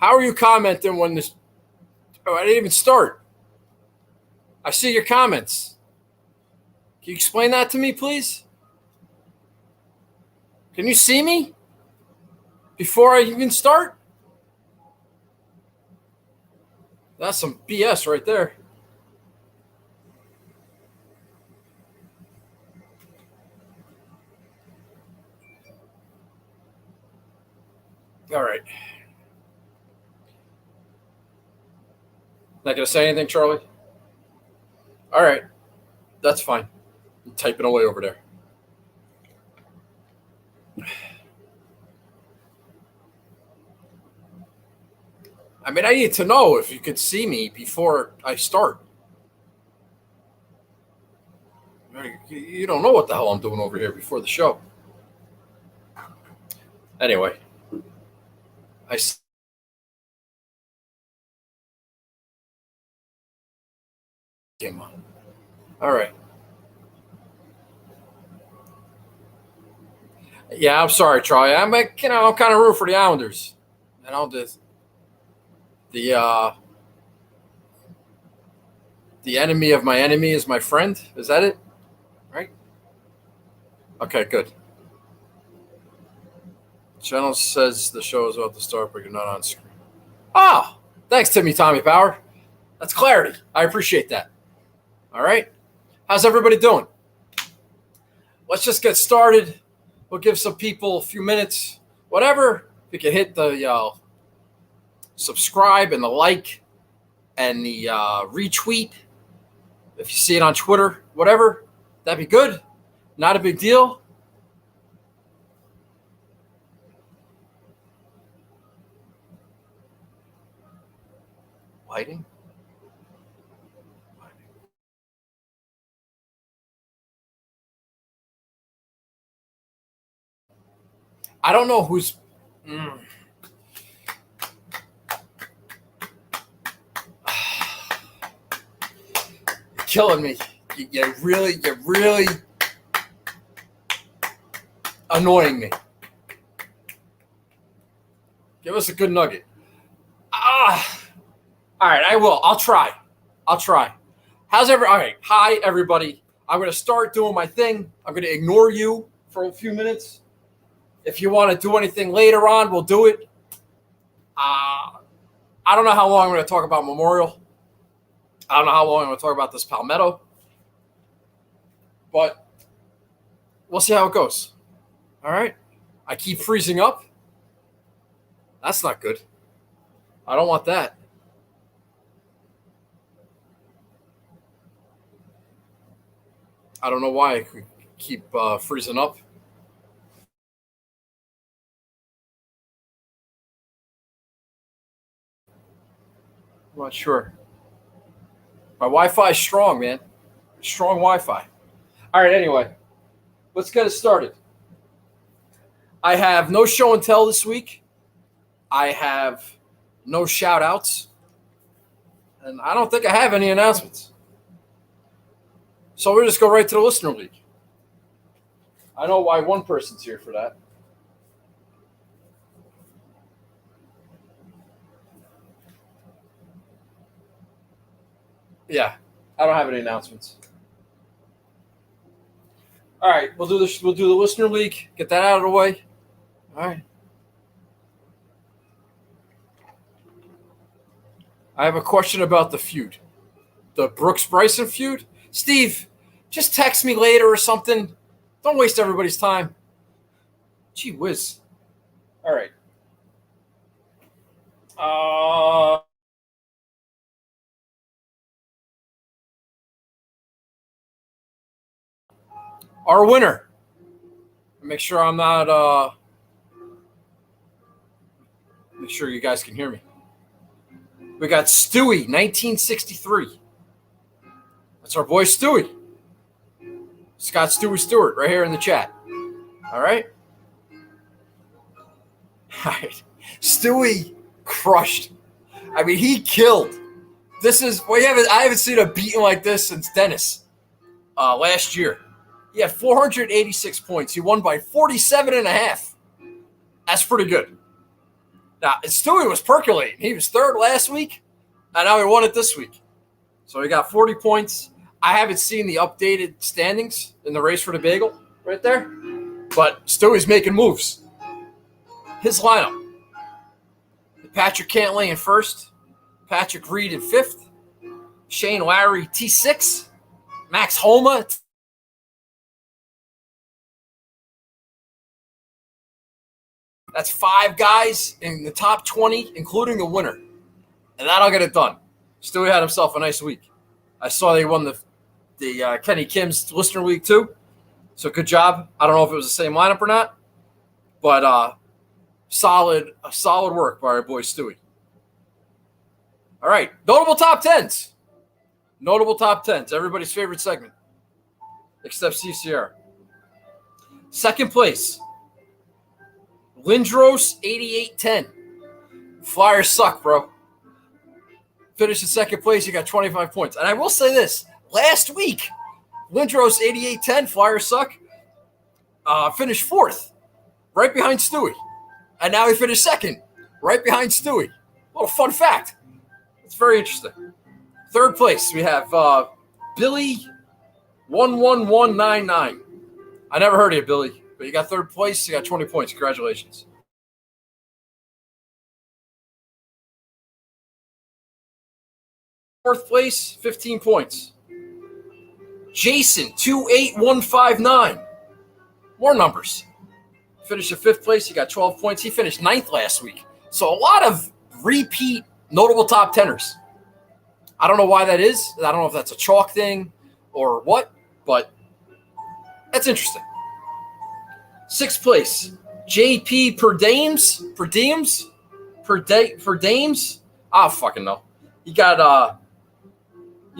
How are you commenting when this? Oh, I didn't even start. I see your comments. Can you explain that to me, please? Can you see me before I even start? That's some BS right there. All right. Not going to say anything, Charlie? All right. That's fine. I'm typing away over there. I mean, I need to know if you could see me before I start. You don't know what the hell I'm doing over here before the show. Anyway, came on. All right. Yeah, I'm sorry, Charlie. I'm kind of rooting for the Islanders. The enemy of my enemy is my friend. Is that it? Right? Okay, good. Channel says the show is about to start, but you're not on screen. Oh, thanks, Tommy Power. That's clarity. I appreciate that. All right. How's everybody doing? Let's just get started. We'll give some people a few minutes. Whatever. If you can hit the subscribe and the like and the retweet. If you see it on Twitter, whatever, that'd be good. Not a big deal. Lighting. I don't know who's. Killing me. You're really annoying me. Give us a good nugget. All right, I will. I'll try. All right. Hi, everybody. I'm going to start doing my thing. I'm going to ignore you for a few minutes. If you want to do anything later on, we'll do it. I don't know how long I'm going to talk about Memorial. I don't know how long I'm going to talk about this Palmetto. But we'll see how it goes. All right? I keep freezing up. That's not good. I don't want that. I don't know why I keep freezing up. I'm not sure. My Wi-Fi is strong, man. Strong Wi-Fi. All right, anyway. Let's get it started. I have no show and tell this week. I have no shout-outs. And I don't think I have any announcements. So we'll just go right to the Listener League. I know why one person's here for that. Yeah, I don't have any announcements. All right, we'll do this. We'll do the Listener League. Get that out of the way. All right. I have a question about the feud, the Brooks Bryson feud. Steve, just text me later or something. Don't waste everybody's time. Gee whiz. All right. Our winner. Make sure I'm not. Make sure you guys can hear me. We got Stewie, 1963. That's our boy Stewie. Scott Stewie Stewart, right here in the chat. All right. All right. Stewie crushed. I mean, he killed. I haven't seen a beating like this since Dennis last year. He had 486 points. He won by 47.5. That's pretty good. Now, Stewie was percolating. He was third last week, and now he won it this week. So he got 40 points. I haven't seen the updated standings in the race for the bagel right there, but Stewie's making moves. His lineup: Patrick Cantlay in first, Patrick Reed in fifth, Shane Lowry T6, Max Homa. That's 5 guys in the top 20, including the winner. And that'll get it done. Stewie had himself a nice week. I saw they won the Kenny Kim's Listener League too. So good job. I don't know if it was the same lineup or not, but solid work by our boy Stewie. All right, notable top 10s. Notable top 10s, everybody's favorite segment, except CCR. Second place, Lindros 8810. Flyers suck, bro. Finished in second place, you got 25 points. And I will say this, last week, Lindros 8810, Flyers suck, finished fourth, right behind Stewie. And now he finished second, right behind Stewie. A little fun fact. It's very interesting. Third place, we have Billy 11199. I never heard of you, Billy, but you got third place. You got 20 points. Congratulations. Fourth place, 15 points. Jason 28159. More numbers. Finished in fifth place. He got 12 points. He finished ninth last week. So a lot of repeat notable top teners. I don't know why that is. I don't know if that's a chalk thing or what, but that's interesting. Sixth place, JP per Dames. I don't fucking know. He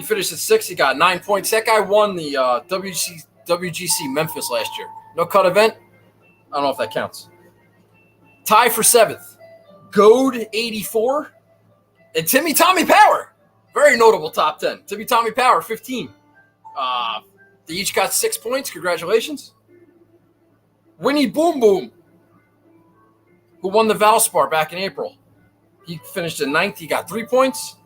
finished at 6. He got 9 points. That guy won the WGC Memphis last year. No cut event. I don't know if that counts. Tie for 7th, Goad 84 and Timmy Tommy Power. Very notable top 10. Timmy Tommy Power, 15. They each got 6 points. Congratulations. Winnie Boom Boom, who won the Valspar back in April. He finished in 9th. He got 3 points.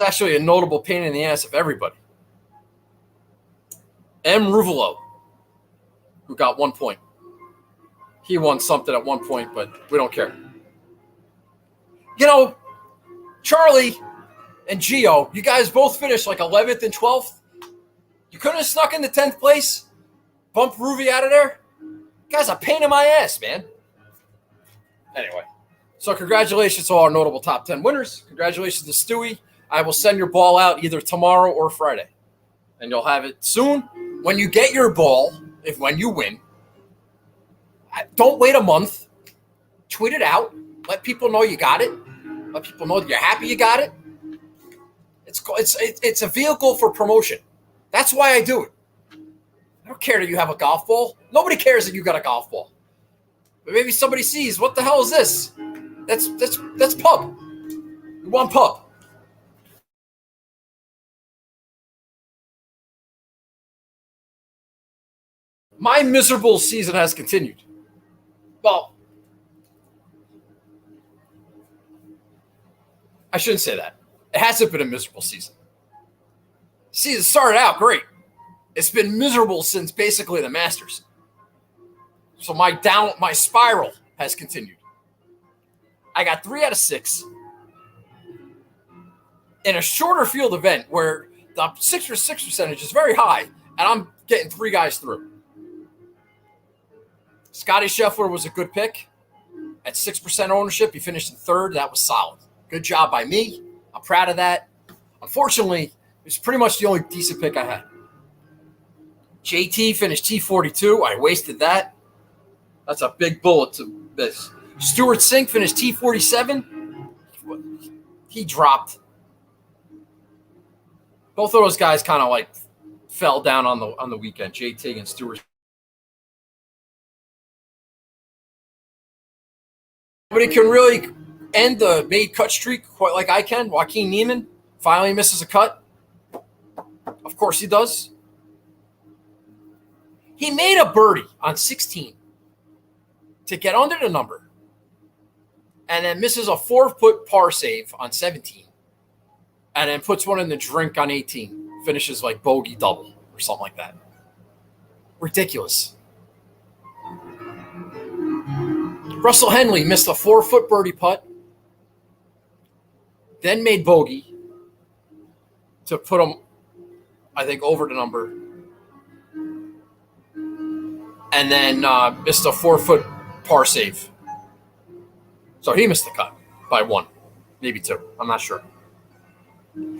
It's actually a notable pain in the ass of everybody. M. Ruvalo, who got 1 point. He won something at 1 point, but we don't care. You know, Charlie and Gio, you guys both finished like 11th and 12th. You couldn't have snuck into 10th place, bumped Ruby out of there. You guys are a pain in my ass, man. Anyway, so congratulations to all our notable top 10 winners. Congratulations to Stewie. I will send your ball out either tomorrow or Friday, and you'll have it soon. When you get your ball, when you win, don't wait a month. Tweet it out. Let people know you got it. Let people know that you're happy you got it. It's a vehicle for promotion. That's why I do it. I don't care that you have a golf ball. Nobody cares that you got a golf ball. But maybe somebody sees, what the hell is this? That's pub. We want pub. My miserable season has continued. Well, I shouldn't say that. It hasn't been a miserable season. Season started out great. It's been miserable since basically the Masters. So my spiral has continued. I got 3 out of 6 in a shorter field event where the 6 percentage is very high, and I'm getting 3 guys through. Scotty Scheffler was a good pick. At 6% ownership, he finished in 3rd. That was solid. Good job by me. I'm proud of that. Unfortunately, it's pretty much the only decent pick I had. JT finished T42. I wasted that. That's a big bullet to this. Stuart Sink finished T47. He dropped. Both of those guys kind of like fell down on the weekend. JT and Stuart. Nobody can really end the made cut streak quite like I can. Joaquin Neiman finally misses a cut. Of course he does. He made a birdie on 16 to get under the number, and then misses a 4-foot par save on 17, and then puts one in the drink on 18, finishes like bogey double or something like that. Ridiculous. Russell Henley missed a 4-foot birdie putt, then made bogey to put him, I think, over the number, and then missed a 4-foot par save. So he missed the cut by 1, maybe 2. I'm not sure.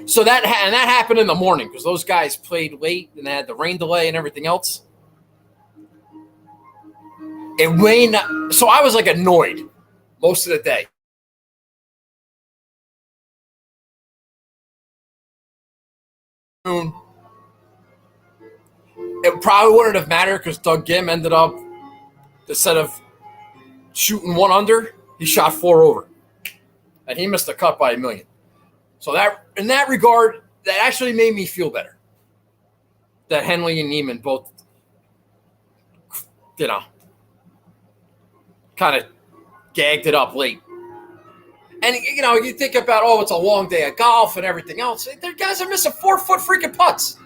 So that happened in the morning because those guys played late and they had the rain delay and everything else. It rained, so I was like annoyed most of the day. It probably wouldn't have mattered because Doug Gim ended up, instead of shooting 1 under, he shot 4 over. And he missed a cut by $1 million. So that, in that regard, that actually made me feel better. That Henley and Neiman both, kind of gagged it up late. And, you think about, it's a long day of golf and everything else. There guys are missing 4-foot freaking putts.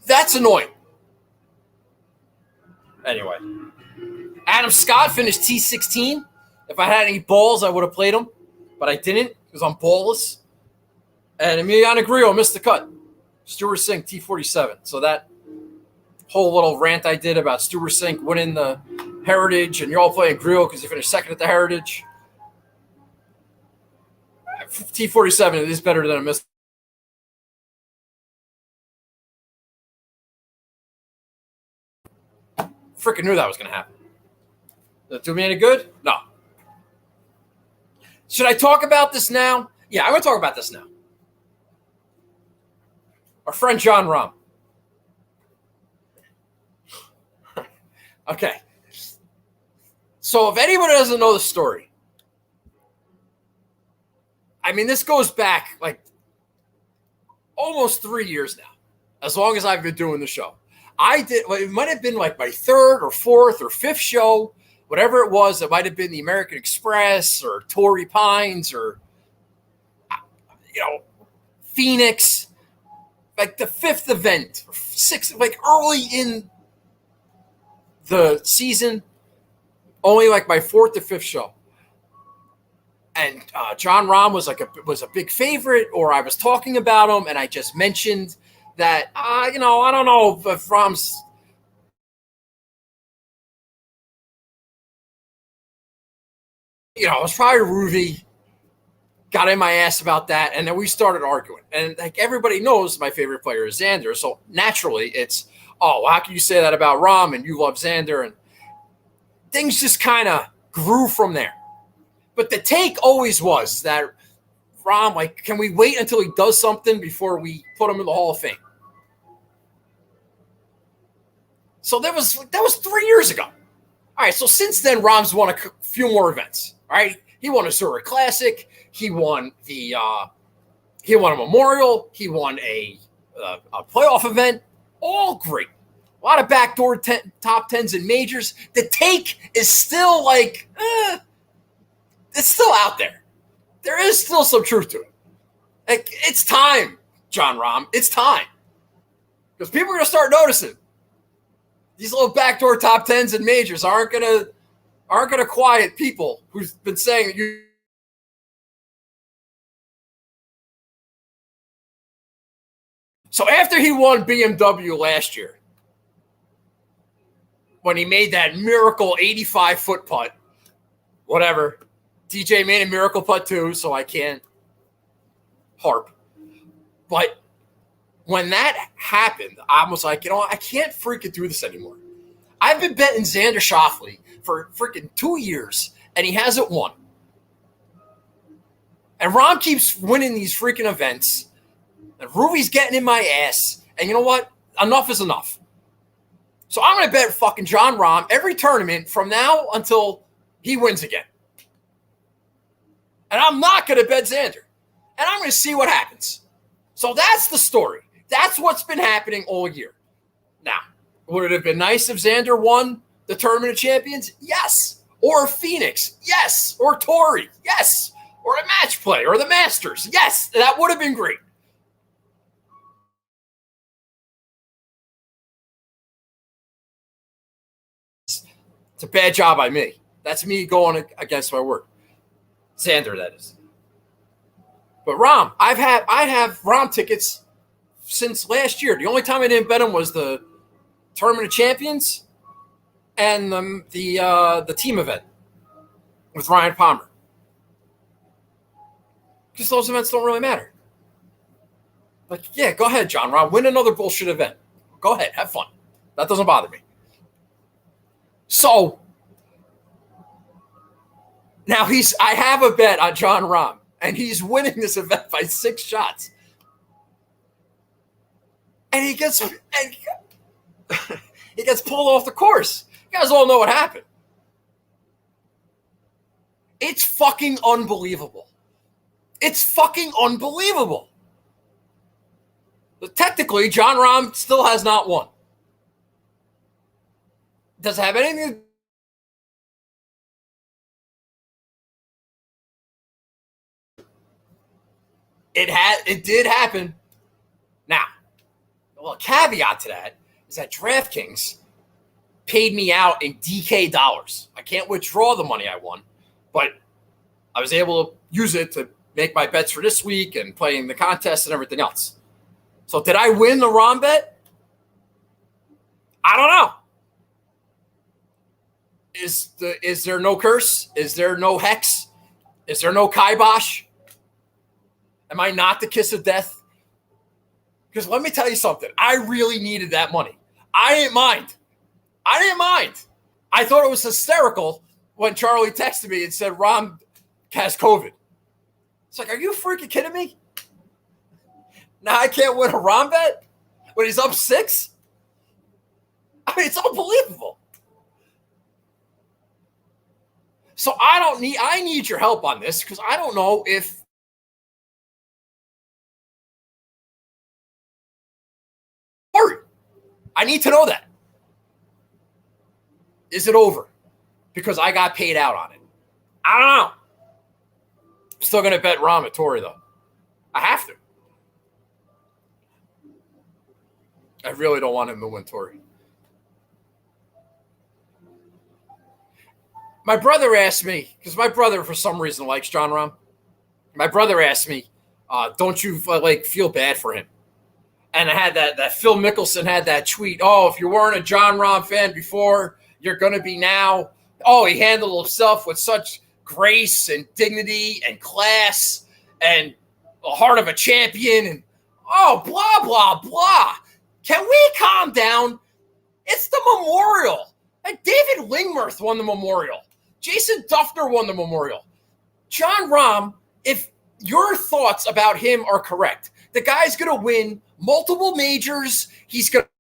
That's annoying. Anyway, Adam Scott finished T16. If I had any balls, I would have played him, but I didn't because I'm ballless. And Emiliano Grillo missed the cut. Stuart Sink, T47. So that whole little rant I did about Stuart Sink winning the Heritage, and you're all playing Grillo because he finished second at the Heritage. T47 is better than a miss. Freaking knew that was going to happen. Does that do me any good? No. Should I talk about this now? Yeah, I'm going to talk about this now. Our friend Jon Rahm. Okay. So if anybody doesn't know the story, this goes back like almost 3 years now, as long as I've been doing the show. It might have been like my 3rd or 4th or 5th show, whatever it was. It might have been the American Express or Torrey Pines or, Phoenix, like the 5th event, 6th, like early in the season, only like my 4th or 5th show. And Jon Rahm was a big favorite, or I was talking about him, and I just mentioned that, I don't know if Rahm's, it was probably Rudy, got in my ass about that, and then we started arguing. And like everybody knows, my favorite player is Xander, so naturally it's, how can you say that about Rahm and you love Xander? And things just kind of grew from there. But the take always was that Rahm, can we wait until he does something before we put him in the Hall of Fame? So that was 3 years ago. All right, so since then, Rahm's won a few more events. All right, he won a Zurich Classic. He won a Memorial. He won a playoff event. All great. A lot of backdoor top 10s and majors. The take is still it's still out there. There is still some truth to it. It's time, Jon Rahm. It's time. Because people are going to start noticing. These little backdoor top 10s and majors aren't gonna quiet people who've been saying you. So after he won BMW last year, when he made that miracle 85-foot putt, whatever, DJ made a miracle putt too, so I can't harp. But when that happened, I was like, I can't freaking do this anymore. I've been betting Xander Schauffele for freaking 2 years, and he hasn't won. And Rahm keeps winning these freaking events, and Ruby's getting in my ass. And you know what? Enough is enough. So I'm going to bet fucking Jon Rahm every tournament from now until he wins again. And I'm not going to bet Xander. And I'm going to see what happens. So that's the story. That's what's been happening all year. Now, would it have been nice if Xander won the Tournament of Champions? Yes. Or Phoenix? Yes. Or Torrey? Yes. Or a match play or the Masters? Yes. That would have been great. It's a bad job by me. That's me going against my word. Xander, that is. But Rahm, I have Rahm tickets since last year. The only time I didn't bet him was the Tournament of Champions and the team event with Ryan Palmer. Because those events don't really matter. Like, yeah, go ahead, John Rahm. Win another bullshit event. Go ahead. Have fun. That doesn't bother me. So, now I have a bet on John Rahm, and he's winning this event by 6 shots. And he gets pulled off the course. You guys all know what happened. It's fucking unbelievable. It's fucking unbelievable. But technically, John Rahm still has not won. Does it have anything? It did happen. Now, well, a caveat to that is that DraftKings paid me out in DK dollars. I can't withdraw the money I won, but I was able to use it to make my bets for this week and playing the contest and everything else. So did I win the Rahm bet? I don't know. Is there no curse? Is there no hex? Is there no kibosh? Am I not the kiss of death? Because let me tell you something. I really needed that money. I didn't mind. I thought it was hysterical when Charlie texted me and said Rahm has COVID. It's like, are you freaking kidding me? Now I can't win a Rahm bet when he's up 6? I mean, it's unbelievable. So I need your help on this because I don't know if I need to know that. Is it over? Because I got paid out on it. I don't know. I'm still going to bet Rahm at Torrey, though. I have to. I really don't want him to win Torrey. My brother asked me, because my brother, for some reason, likes John Rahm. My brother asked me, don't you feel bad for him? And I had that Phil Mickelson had that tweet. Oh, if you weren't a John Rahm fan before, you're going to be now. Oh, he handled himself with such grace and dignity and class and the heart of a champion. And blah, blah, blah. Can we calm down? It's the Memorial. Like David Lingmerth won the Memorial. Jason Duffner won the Memorial. John Rahm, if your thoughts about him are correct, the guy's going to win multiple majors. He's going to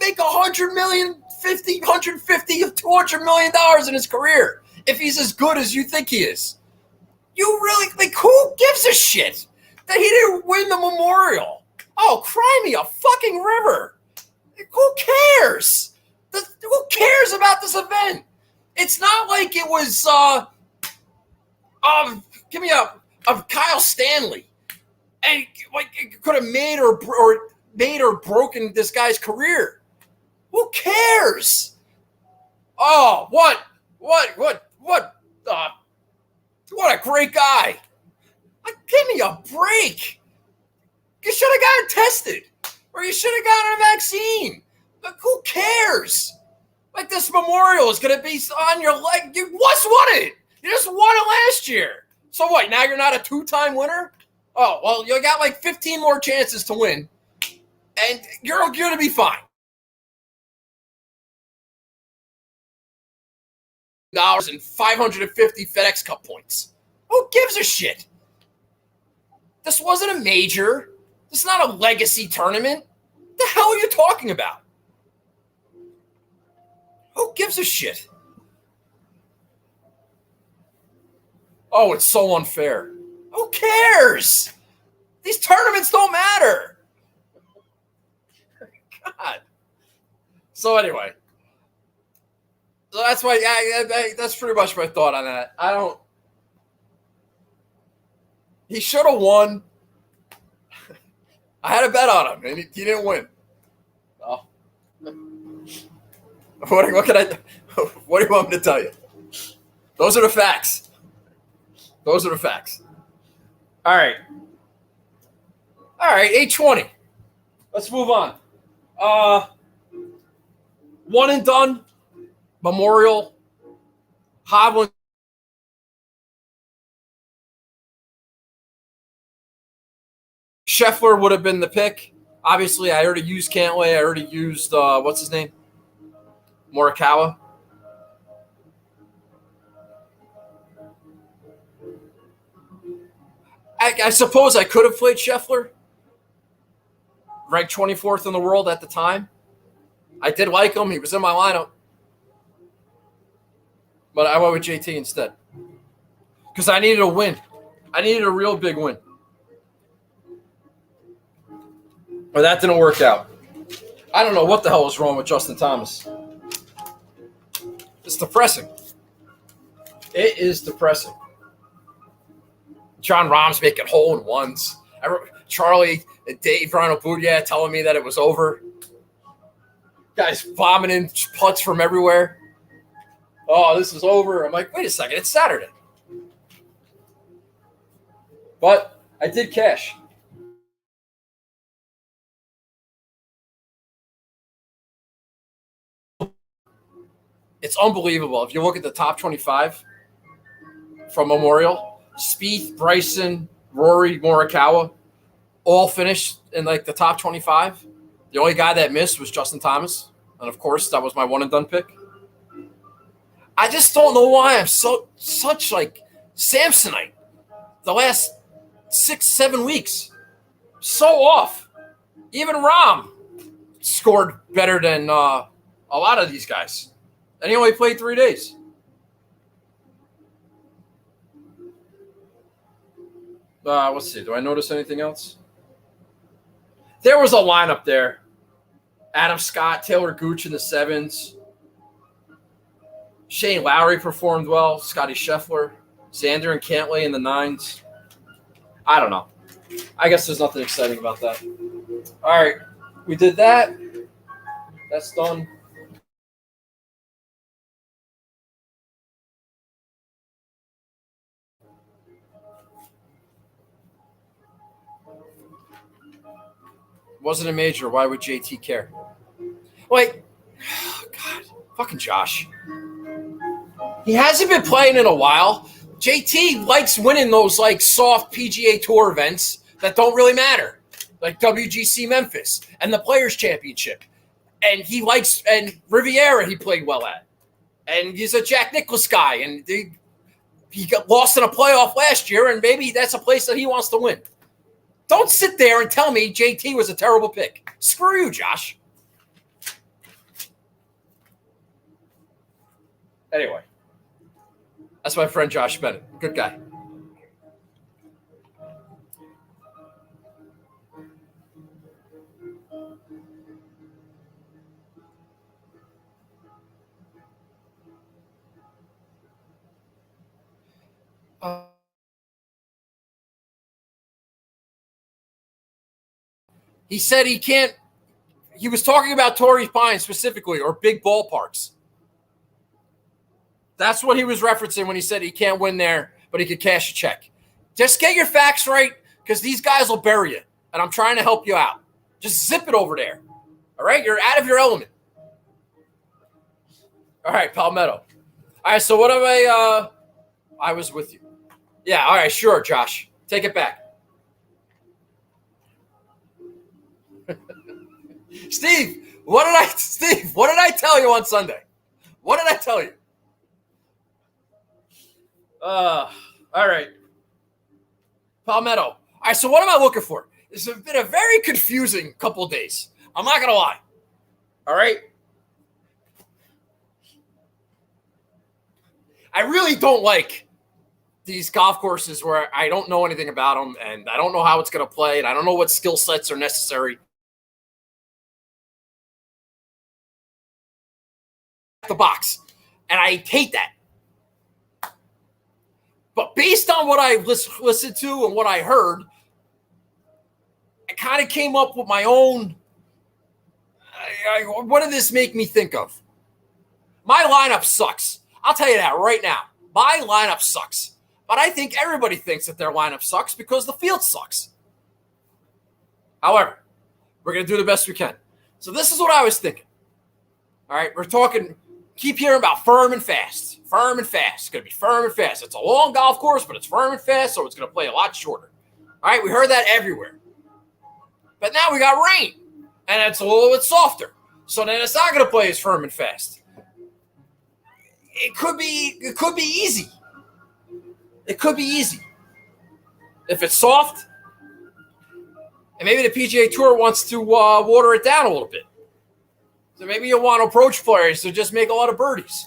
make $100 million, $50, $150, $200 million in his career if he's as good as you think he is. You really, who gives a shit that he didn't win the Memorial? Oh, cry me a fucking river. Who cares? Who cares about this event? It's not like it was give me of Kyle Stanley, and it could have made or broken this guy's career. Who cares? Oh, what a great guy! Give me a break. You should have gotten tested, or you should have gotten a vaccine. Who cares? This Memorial is going to be on your leg. You just won it. You just won it last year. So what? Now you're not a 2-time winner? Oh, well, you got 15 more chances to win, and you're going to be fine. And 550 FedEx Cup points. Who gives a shit? This wasn't a major. This is not a legacy tournament. What the hell are you talking about? Who gives a shit? Oh, it's so unfair. Who cares? These tournaments don't matter. God. So anyway, so that's why. That's pretty much my thought on that. I don't. He should have won. I had a bet on him, and he didn't win. Oh. What can I? What do you want me to tell you? Those are the facts. Those are the facts. All right. 8:20. Let's move on. One and done. Memorial. Hovland. Scheffler would have been the pick. Obviously, I already used Cantlay. I already used, what's his name? Morikawa. I suppose I could have played Scheffler. Ranked 24th in the world at the time. I did like him. He was in my lineup. But I went with JT instead. Because I needed a win. I needed a real big win. But that didn't work out. I don't know what the hell was wrong with Justin Thomas. It's depressing. It is depressing. John Rahm's making hole-in-ones. Charlie and Dave Ronald-Boudia telling me that it was over. Guys vomiting putts from everywhere. Oh, this is over. I'm like, wait a second. It's Saturday. But I did cash. It's unbelievable. If you look at the top 25 from Memorial, Spieth, Bryson, Rory, Morikawa, all finished in like the top 25. The only guy that missed was Justin Thomas. And of course, that was my one and done pick. I just don't know why I'm such like Samsonite the last 6-7 weeks. So off. Even Rahm scored better than a lot of these guys. And he only played 3 days. Let's see. Do I notice anything else? There was a lineup there. Adam Scott, Taylor Gooch in the 7s. Shane Lowry performed well. Scotty Scheffler. Xander and Cantlay in the 9s. I don't know. I guess there's nothing exciting about that. All right. We did that. That's done. Wasn't a major. Why would JT care? Wait. Oh, God. Fucking Josh. He hasn't been playing in a while. JT likes winning those like soft PGA Tour events that don't really matter. Like WGC Memphis and the Players Championship. And he likes, and Riviera he played well at. And he's a Jack Nicklaus guy. And he got lost in a playoff last year, and maybe that's a place that he wants to win. Don't sit there and tell me JT was a terrible pick. Screw you, Josh. Anyway, that's my friend Josh Bennett. Good guy. He said he can't. He was talking about Torrey Pines specifically, or big ballparks. That's what he was referencing when he said he can't win there, but he could cash a check. Just get your facts right, because these guys will bury you, and I'm trying to help you out. Just zip it over there. All right? You're out of your element. All right, Palmetto. All right, so what am I was with you. Yeah, all right, sure, Josh. Take it back. Steve, what did I tell you on Sunday? What did I tell you? All right. Palmetto. All right, so what am I looking for? It's been a very confusing couple of days. I'm not going to lie. All right? I really don't like these golf courses where I don't know anything about them and I don't know how it's going to play and I don't know what skill sets are necessary. The box. And I hate that. But based on what I listened to and what I heard, I kind of came up with my own. What did this make me think of? My lineup sucks. I'll tell you that right now. My lineup sucks. But I think everybody thinks that their lineup sucks because the field sucks. However, we're going to do the best we can. So this is what I was thinking. All right, we're talking, keep hearing about firm and fast. Firm and fast. It's going to be firm and fast. It's a long golf course, but it's firm and fast, so it's going to play a lot shorter. All right, we heard that everywhere. But now we got rain, and it's a little bit softer. So then it's not going to play as firm and fast. It could be easy. It could be easy. If it's soft, and maybe the PGA Tour wants to water it down a little bit. So maybe you want approach players to just make a lot of birdies.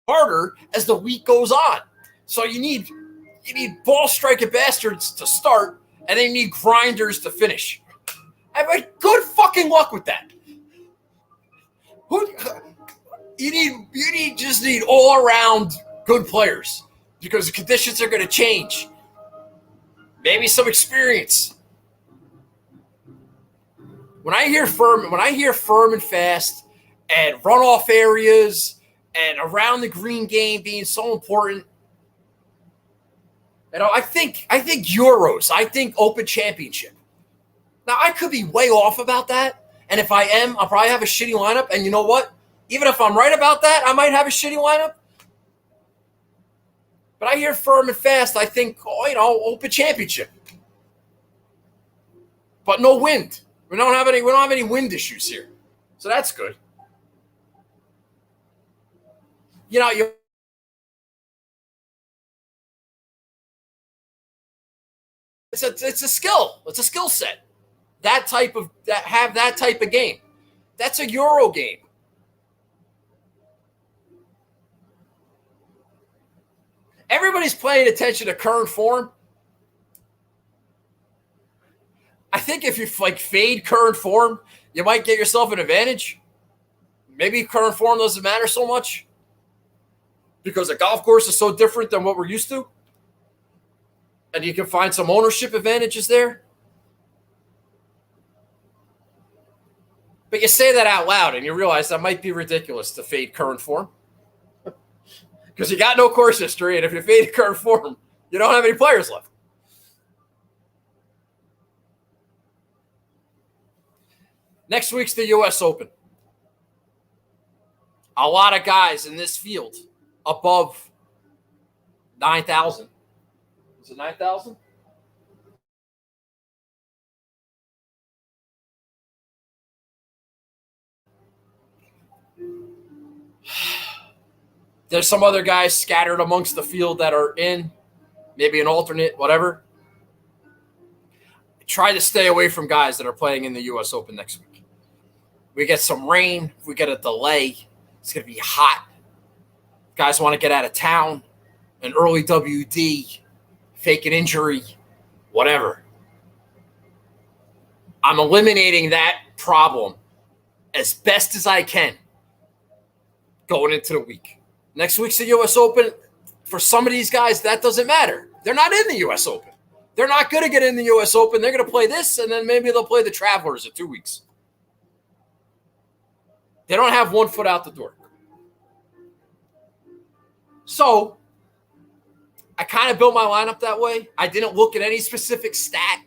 Harder as the week goes on. So you need ball striking bastards to start, and then you need grinders to finish. I've had good fucking luck with that. You just need all around good players because the conditions are going to change. Maybe some experience. When I hear firm and fast and runoff areas and around the green game being so important, I think Euros. I think Open Championship. Now I could be way off about that, and if I am, I'll probably have a shitty lineup. And you know what? Even if I'm right about that, I might have a shitty lineup. But I hear firm and fast. I think, Open Championship. But no wind. We don't have any wind issues here, so that's good. It's a skill. It's a skill set. That type of game. That's a Euro game. Everybody's paying attention to current form. I think if you fade current form, you might get yourself an advantage. Maybe current form doesn't matter so much because the golf course is so different than what we're used to. And you can find some ownership advantages there. But you say that out loud and you realize that might be ridiculous to fade current form. Because you got no course history, and if you fade current form, you don't have any players left. Next week's the U.S. Open. A lot of guys in this field above 9,000. Is it 9,000? There's some other guys scattered amongst the field that are in, maybe an alternate, whatever. Try to stay away from guys that are playing in the U.S. Open next week. We get some rain. We get a delay. It's going to be hot. Guys want to get out of town. An early WD, fake an injury, whatever. I'm eliminating that problem as best as I can going into the week. Next week's the U.S. Open. For some of these guys, that doesn't matter. They're not in the U.S. Open. They're not going to get in the U.S. Open. They're going to play this, and then maybe they'll play the Travelers in 2 weeks. They don't have one foot out the door. So I kind of built my lineup that way. I didn't look at any specific stat.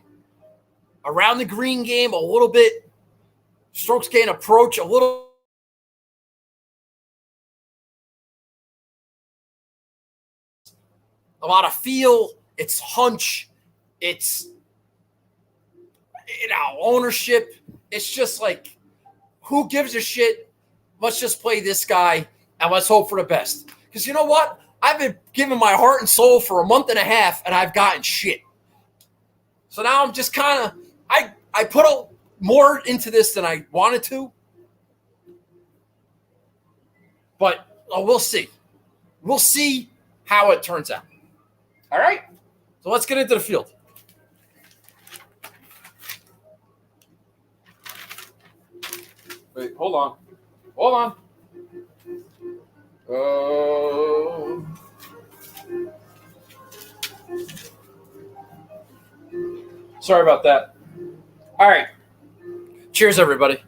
Around the green game, a little bit. Strokes gain approach, a little. A lot of feel. It's hunch. It's, ownership. It's just like, who gives a shit? Let's just play this guy and let's hope for the best. Because you know what? I've been giving my heart and soul for a month and a half and I've gotten shit. So now I'm just kind of, I put more into this than I wanted to. But we'll see. We'll see how it turns out. All right? So let's get into the field. Wait, hold on. Hold on. Sorry about that. All right. Cheers, everybody.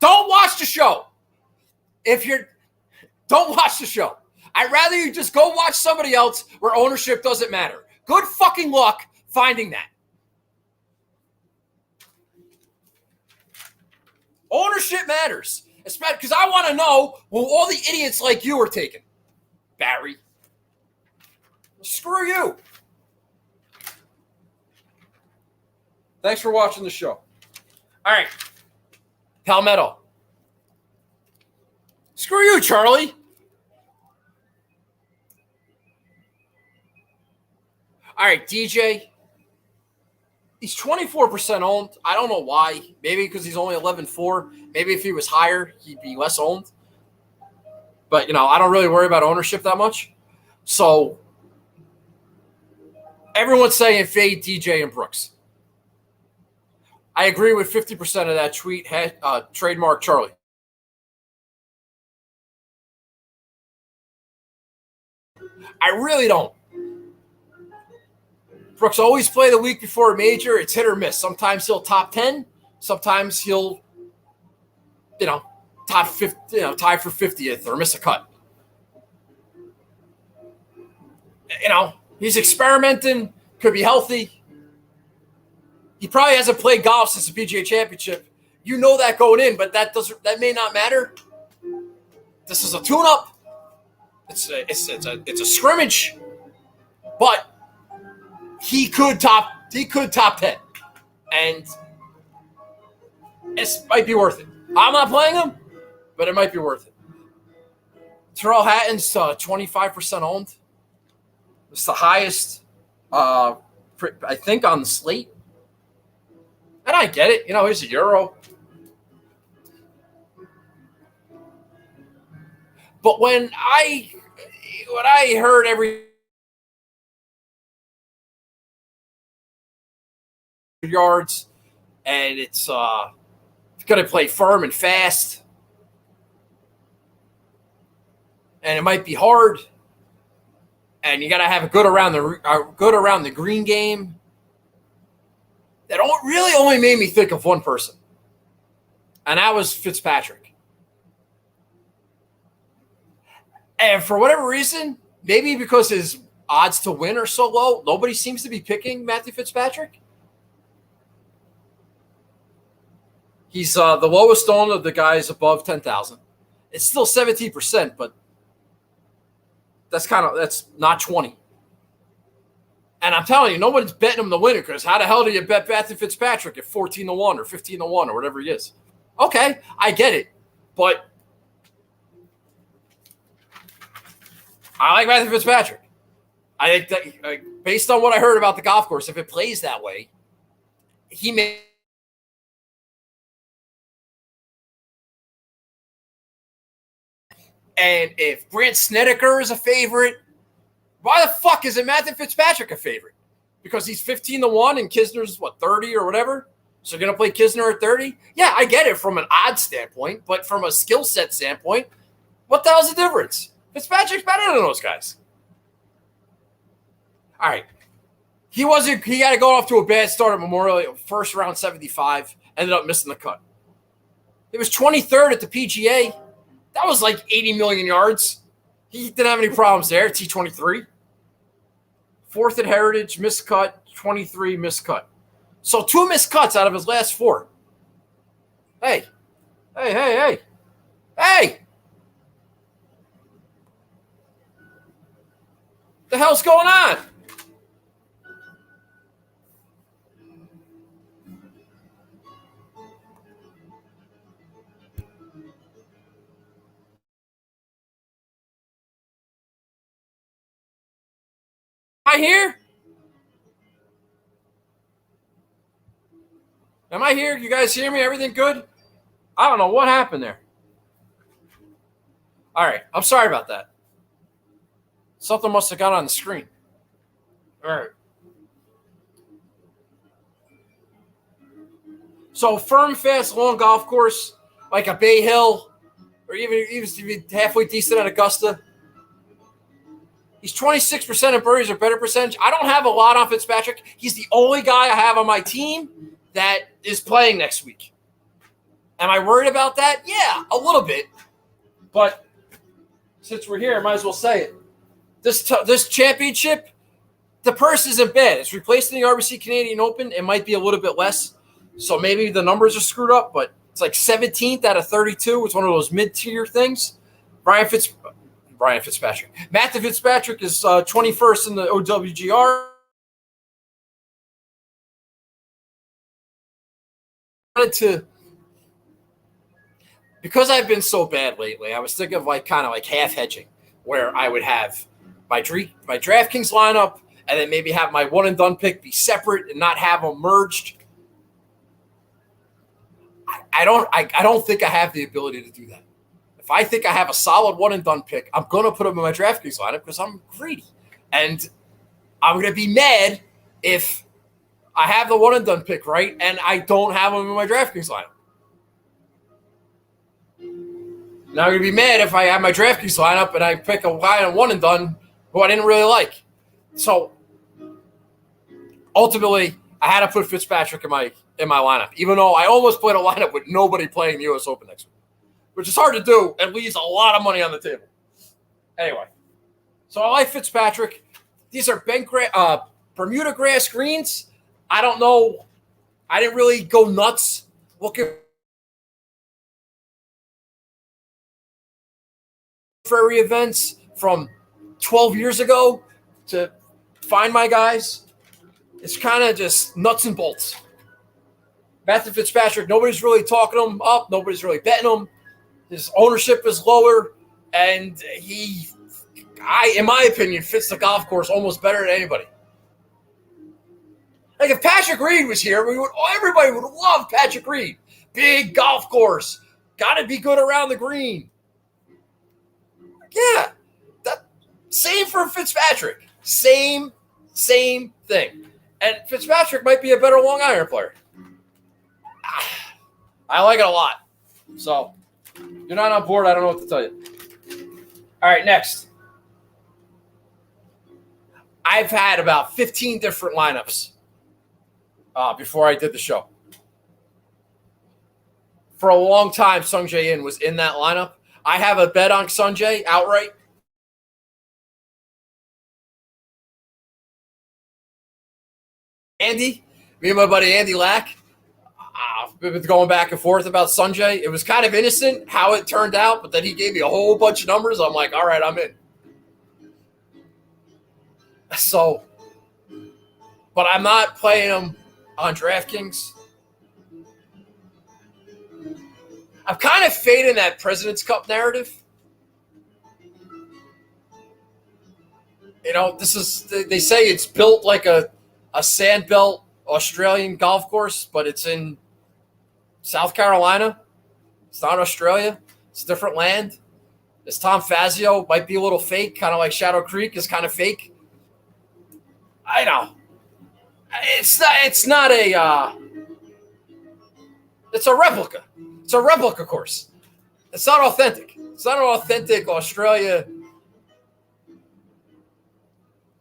Don't watch the show. Don't watch the show. I'd rather you just go watch somebody else where ownership doesn't matter. Good fucking luck finding that. Ownership matters. Especially because I want to know who all the idiots like you are taking. Barry. Screw you. Thanks for watching the show. All right. Palmetto. Screw you, Charlie. All right, DJ. He's 24% owned. I don't know why. Maybe because he's only 11.4. Maybe if he was higher, he'd be less owned. But, I don't really worry about ownership that much. So, everyone's saying fade DJ and Brooks. I agree with 50% of that tweet. Trademark Charlie. I really don't. Brooks always play the week before a major. It's hit or miss. Sometimes he'll top 10. Sometimes he'll, top 50, tie for 50th or miss a cut. He's experimenting. Could be healthy. He probably hasn't played golf since the PGA Championship. You know that going in, but that may not matter. This is a tune-up. It's a scrimmage, but he could top 10, and it might be worth it. I'm not playing him, but it might be worth it. Terrell Hatton's 25% owned. It's the highest, I think, on the slate. And I get it. He's a Euro. But when I heard every yards and it's going to play firm and fast and it might be hard and you got to have a good around the green game, that really only made me think of one person, and that was Fitzpatrick. And for whatever reason, maybe because his odds to win are so low, nobody seems to be picking Matthew Fitzpatrick. He's the lowest owned of the guys above 10,000. It's still 17%, but that's not 20. And I'm telling you, nobody's betting him to win it, because how the hell do you bet Matthew Fitzpatrick at 14-1 or 15-1 or whatever he is? Okay, I get it, but I like Matthew Fitzpatrick. I think that, based on what I heard about the golf course, if it plays that way, he may. And if Grant Snedeker is a favorite, why the fuck isn't Matthew Fitzpatrick a favorite? Because he's 15-1 and Kisner's 30 or whatever. So you're gonna play Kisner at 30? Yeah, I get it from an odds standpoint, but from a skill set standpoint, what the hell's the difference? Fitzpatrick's better than those guys. All right. He got to go off to a bad start at Memorial, first round 75, ended up missing the cut. He was 23rd at the PGA. That was like 80 million yards. He didn't have any problems there. T23. Fourth at Heritage, missed cut, 23 missed cut. So 2 missed cuts out of his last 4. Hey. The hell's going on? I here? Am I here? You guys hear me? Everything good? I don't know what happened there. All right. I'm sorry about that. Something must have got on the screen. All right. So firm, fast, long golf course, like a Bay Hill, or even halfway decent at Augusta. He's 26% in birdies or better percentage. I don't have a lot on Fitzpatrick. He's the only guy I have on my team that is playing next week. Am I worried about that? Yeah, a little bit. But since we're here, I might as well say it. This championship, the purse isn't bad. It's replacing the RBC Canadian Open. It might be a little bit less. So maybe the numbers are screwed up, but it's like 17th out of 32. It's one of those mid-tier things. Matthew Fitzpatrick is 21st in the OWGR. Because I've been so bad lately, I was thinking of kind of half hedging, where I would have my DraftKings lineup and then maybe have my one and done pick be separate and not have them merged. I don't think I have the ability to do that. If I think I have a solid one and done pick, I'm going to put them in my DraftKings lineup because I'm greedy. And I'm going to be mad if I have the one and done pick right and I don't have them in my DraftKings lineup. Now I'm going to be mad if I have my DraftKings lineup and I pick a guy on one and done who I didn't really like. So ultimately, I had to put Fitzpatrick in my lineup, even though I almost played a lineup with nobody playing the U.S. Open next week, which is hard to do and leaves a lot of money on the table. Anyway, so I like Fitzpatrick. These are Bermuda grass greens. I don't know. I didn't really go nuts looking for events from 12 years ago to find my guys. It's kind of just nuts and bolts. Matthew Fitzpatrick, nobody's really talking him up. Nobody's really betting him. His ownership is lower, and in my opinion, fits the golf course almost better than anybody. Like if Patrick Reed was here, everybody would love Patrick Reed. Big golf course, got to be good around the green. Yeah, same for Fitzpatrick. Same thing. And Fitzpatrick might be a better long iron player. I like it a lot. So, you're not on board, I don't know what to tell you. All right, next. I've had about 15 different lineups before I did the show. For a long time, Sung Jae In was in that lineup. I have a bet on Sung Jae outright. Andy, me and my buddy Andy Lack, we've been going back and forth about Sung Jae. It was kind of innocent how it turned out, but then he gave me a whole bunch of numbers. I'm like, all right, I'm in. So, but I'm not playing him on DraftKings. I'm kind of fading that President's Cup narrative. You know, they say it's built like a sandbelt Australian golf course, but it's in South Carolina. It's not Australia. It's a different land. This Tom Fazio might be a little fake, kind of like Shadow Creek is kind of fake. I know. It's not a it's a replica. It's a replica course. It's not authentic. It's not an authentic Australia.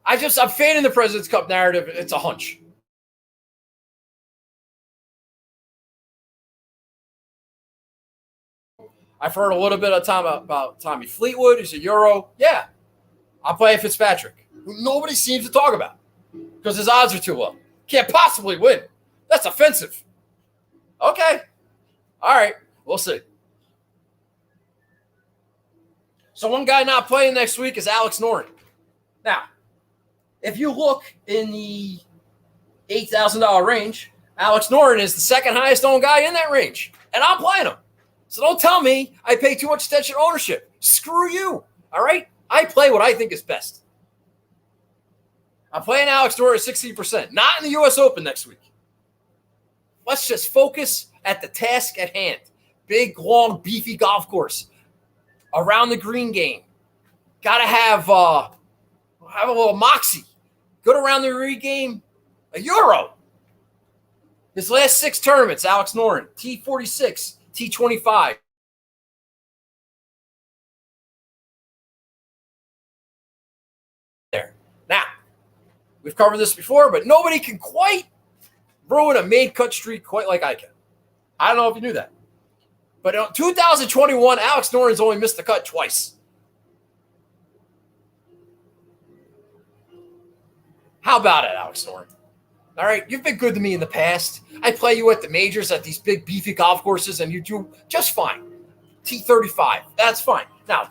I'm fading the President's Cup narrative. It's a hunch. I've heard a little bit of time about Tommy Fleetwood. He's a Euro. Yeah, I'll play Fitzpatrick, who nobody seems to talk about because his odds are too low. Can't possibly win. That's offensive. Okay. All right. We'll see. So one guy not playing next week is Alex Noren. Now, if you look in the $8,000 range, Alex Noren is the second highest owned guy in that range. And I'm playing him. So don't tell me I pay too much attention to ownership. Screw you. All right? I play what I think is best. I'm playing Alex Noren at 16%. Not in the U.S. Open next week. Let's just focus at the task at hand. Big, long, beefy golf course. Around the green game. Got to have a little moxie. Good around the green game. A Euro. His last 6 tournaments, Alex Noren. T46, T25. There. Now, we've covered this before, but nobody can quite ruin a made cut streak quite like I can. I don't know if you knew that. But in 2021, Alex Noren's only missed the cut twice. How about it, Alex Noren? All right, you've been good to me in the past. I play you at the majors at these big, beefy golf courses, and you do just fine. T35, that's fine. Now,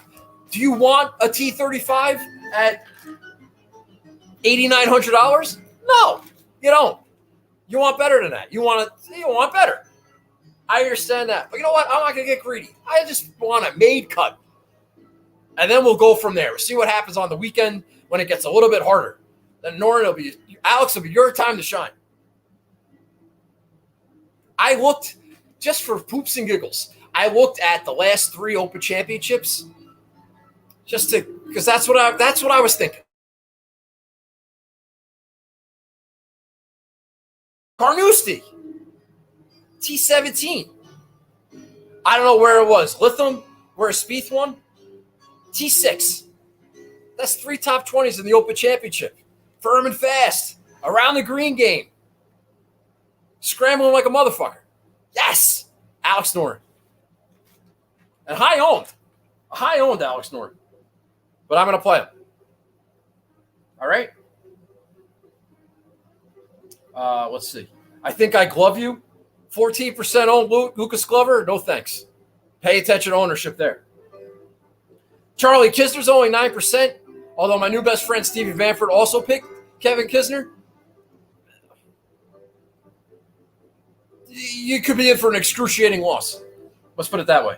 do you want a T35 at $8,900? No, you don't. You want better than that. You want better. I understand that. But you know what? I'm not going to get greedy. I just want a made cut. And then we'll go from there. We'll see what happens on the weekend when it gets a little bit harder. Then Alex will be your time to shine. I looked, just for poops and giggles, I looked at the last 3 Open Championships because that's what I was thinking. Carnoustie, T17. I don't know where it was. Lytham, where Spieth won. T6. That's 3 top 20s in the Open Championship. Firm and fast. Around the green game. Scrambling like a motherfucker. Yes. Alex Noren. And high owned Alex Noren. But I'm going to play him. All right. Let's see. I think I glove you. 14% owned Lucas Glover. No thanks. Pay attention to ownership there. Charlie Kisner's only 9%. Although my new best friend Stevie Vanford also picked Kevin Kisner. You could be in for an excruciating loss. Let's put it that way.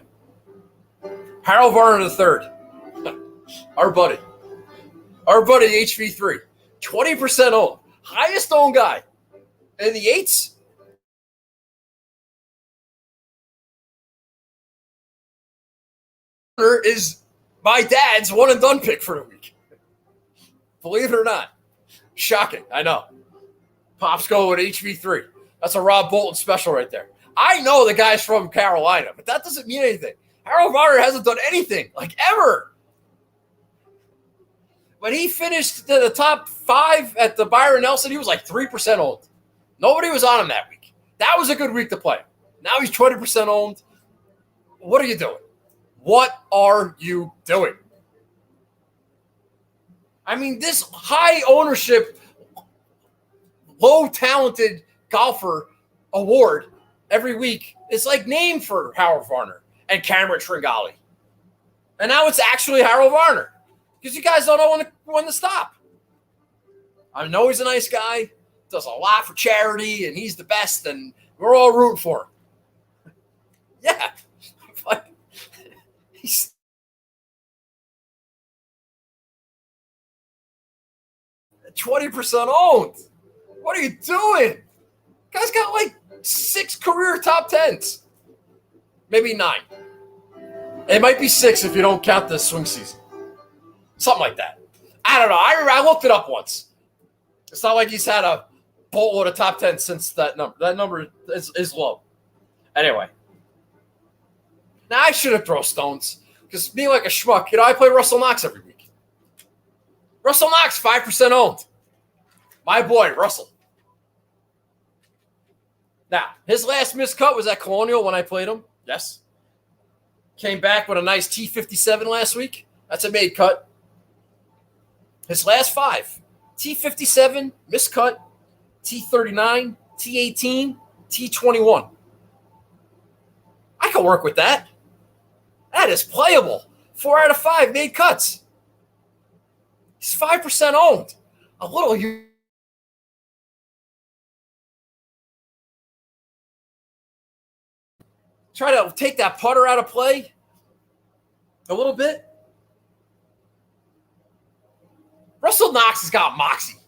Harold Varner III. Our buddy HV3. 20% owned. Highest owned guy. In the 8s. Is my dad's one and done pick for the week. Believe it or not. Shocking, I know. Pops go with HV3. That's a Rob Bolton special right there. I know the guy's from Carolina, but that doesn't mean anything. Harold Varner hasn't done anything, like ever. When he finished the top 5 at the Byron Nelson, he was like 3% owned. Nobody was on him that week. That was a good week to play. Now he's 20% owned. What are you doing? What are you doing? I mean, this high ownership, low talented golfer award every week is like named for Harold Varner and Cameron Tringali. And now it's actually Harold Varner because you guys don't know when to stop. I know he's a nice guy, does a lot for charity, and he's the best, and we're all rooting for him. Yeah. But he's 20% owned. What are you doing? Guy's got like 6 career top 10s. Maybe 9. It might be 6 if you don't count the swing season. Something like that. I don't know. I looked it up once. It's not like he's had a boatload of top 10 since that number. That number is low. Anyway. Now, I shouldn't throw stones because being like a schmuck, I play Russell Knox every week. Russell Knox, 5% owned. My boy, Russell. Now, his last missed cut was at Colonial when I played him. Yes. Came back with a nice T57 last week. That's a made cut. His last 5. T57, missed cut. T39, T18, T21. I can work with that. That is playable. 4 out of 5 made cuts. He's 5% owned. A little. Try to take that putter out of play a little bit. Russell Knox has got moxie.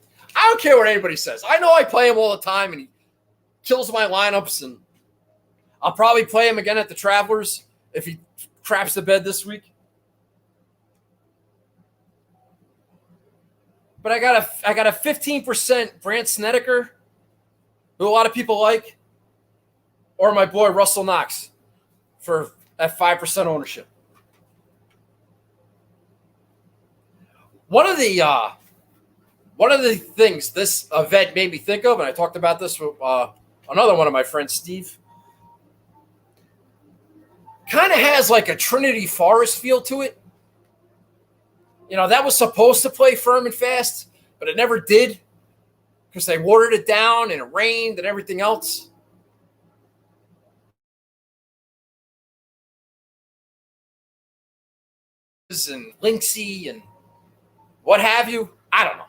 don't care what anybody says. I know I play him all the time, and he kills my lineups, and I'll probably play him again at the Travelers if he craps the bed this week. But I got a 15% Brandt Snedeker, who a lot of people like, or my boy Russell Knox at 5% ownership. One of the things this event made me think of, and I talked about this with another one of my friends, Steve, kind of has like a Trinity Forest feel to it. You know, that was supposed to play firm and fast, but it never did because they watered it down and it rained and everything else. And Linksy and what have you. I don't know.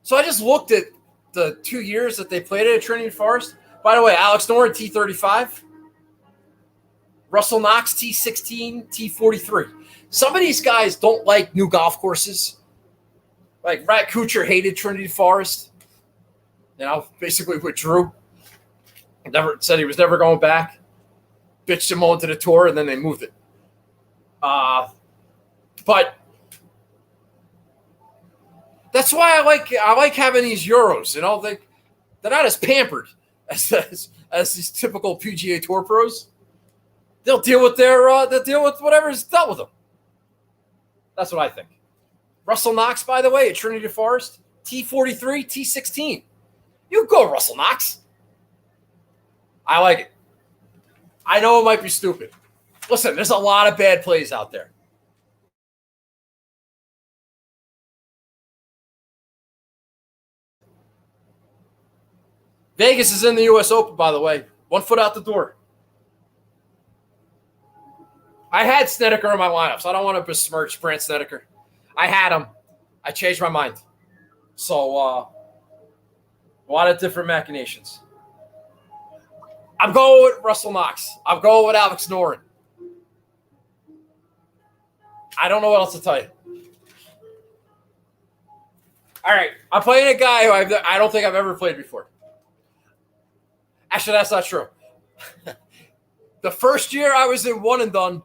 So I just looked at the 2 years that they played at Trinity Forest. By the way, Alex Noren, T35. Russell Knox, T16, T43. Some of these guys don't like new golf courses. Like Rat Kuchar hated Trinity Forest. You know, basically withdrew. Said he was never going back. Bitched him onto the tour, and then they moved it. But that's why I like having these Euros. You know, they're not as pampered as these typical PGA Tour pros. They'll deal with whatever's dealt with them. That's what I think. Russell Knox, by the way, at Trinity Forest, T43, T16. You go, Russell Knox. I like it. I know it might be stupid. Listen, there's a lot of bad plays out there. Vegas is in the U.S. Open, by the way. 1 foot out the door. I had Snedeker in my lineup, so I don't want to besmirch Brandt Snedeker. I had him. I changed my mind. So, a lot of different machinations. I'm going with Russell Knox. I'm going with Alex Noren. I don't know what else to tell you. All right. I'm playing a guy who I don't think I've ever played before. Actually, that's not true. The first year I was in one and done,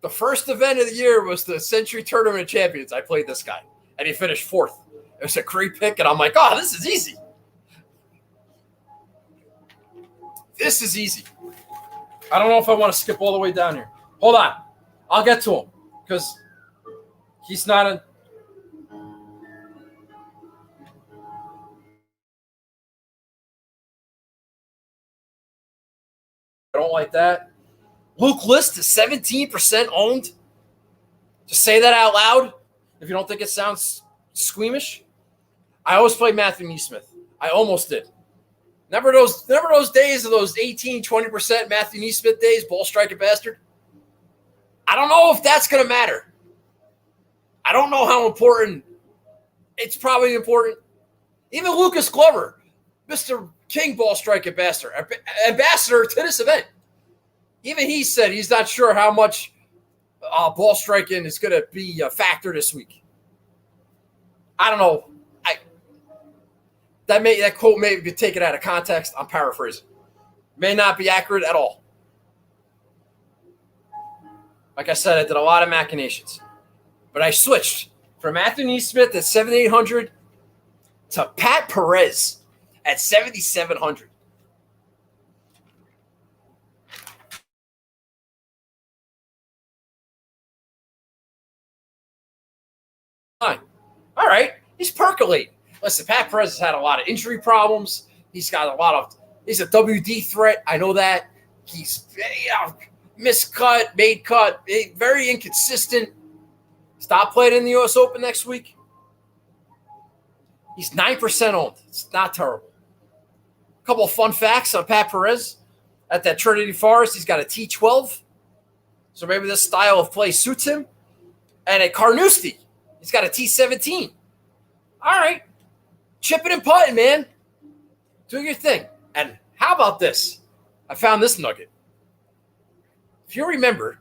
the first event of the year was the Century Tournament Champions. I played this guy, and he finished 4th. It was a great pick, and I'm like, oh, this is easy. This is easy. I don't know if I want to skip all the way down here. Hold on. I'll get to him because he's not a – I don't like that. Luke List is 17% owned. Just say that out loud if you don't think it sounds squeamish. I always play Matthew Neesmith. I almost did. Remember those days of those 18, 20% Matthew Neesmith days, ball striker bastard? I don't know if that's going to matter. I don't know how important. It's probably important. Even Lucas Glover, Mr. King ball striker bastard, ambassador to this event. Even he said he's not sure how much ball striking is going to be a factor this week. I don't know. That quote may be taken out of context. I'm paraphrasing. May not be accurate at all. Like I said, I did a lot of machinations. But I switched from Matthew Neesmith at 7,800 to Pat Perez at 7,700. Fine. All right. He's percolating. Listen, Pat Perez has had a lot of injury problems. He's got he's a WD threat. I know that. He's miscut, made cut, very inconsistent. Stop playing in the U.S. Open next week. He's 9% owned. It's not terrible. A couple of fun facts on Pat Perez. At that Trinity Forest, he's got a T12. So maybe this style of play suits him. And at Carnoustie, he's got a T17. All right. Chipping and putting, man. Do your thing. And how about this? I found this nugget. If you remember,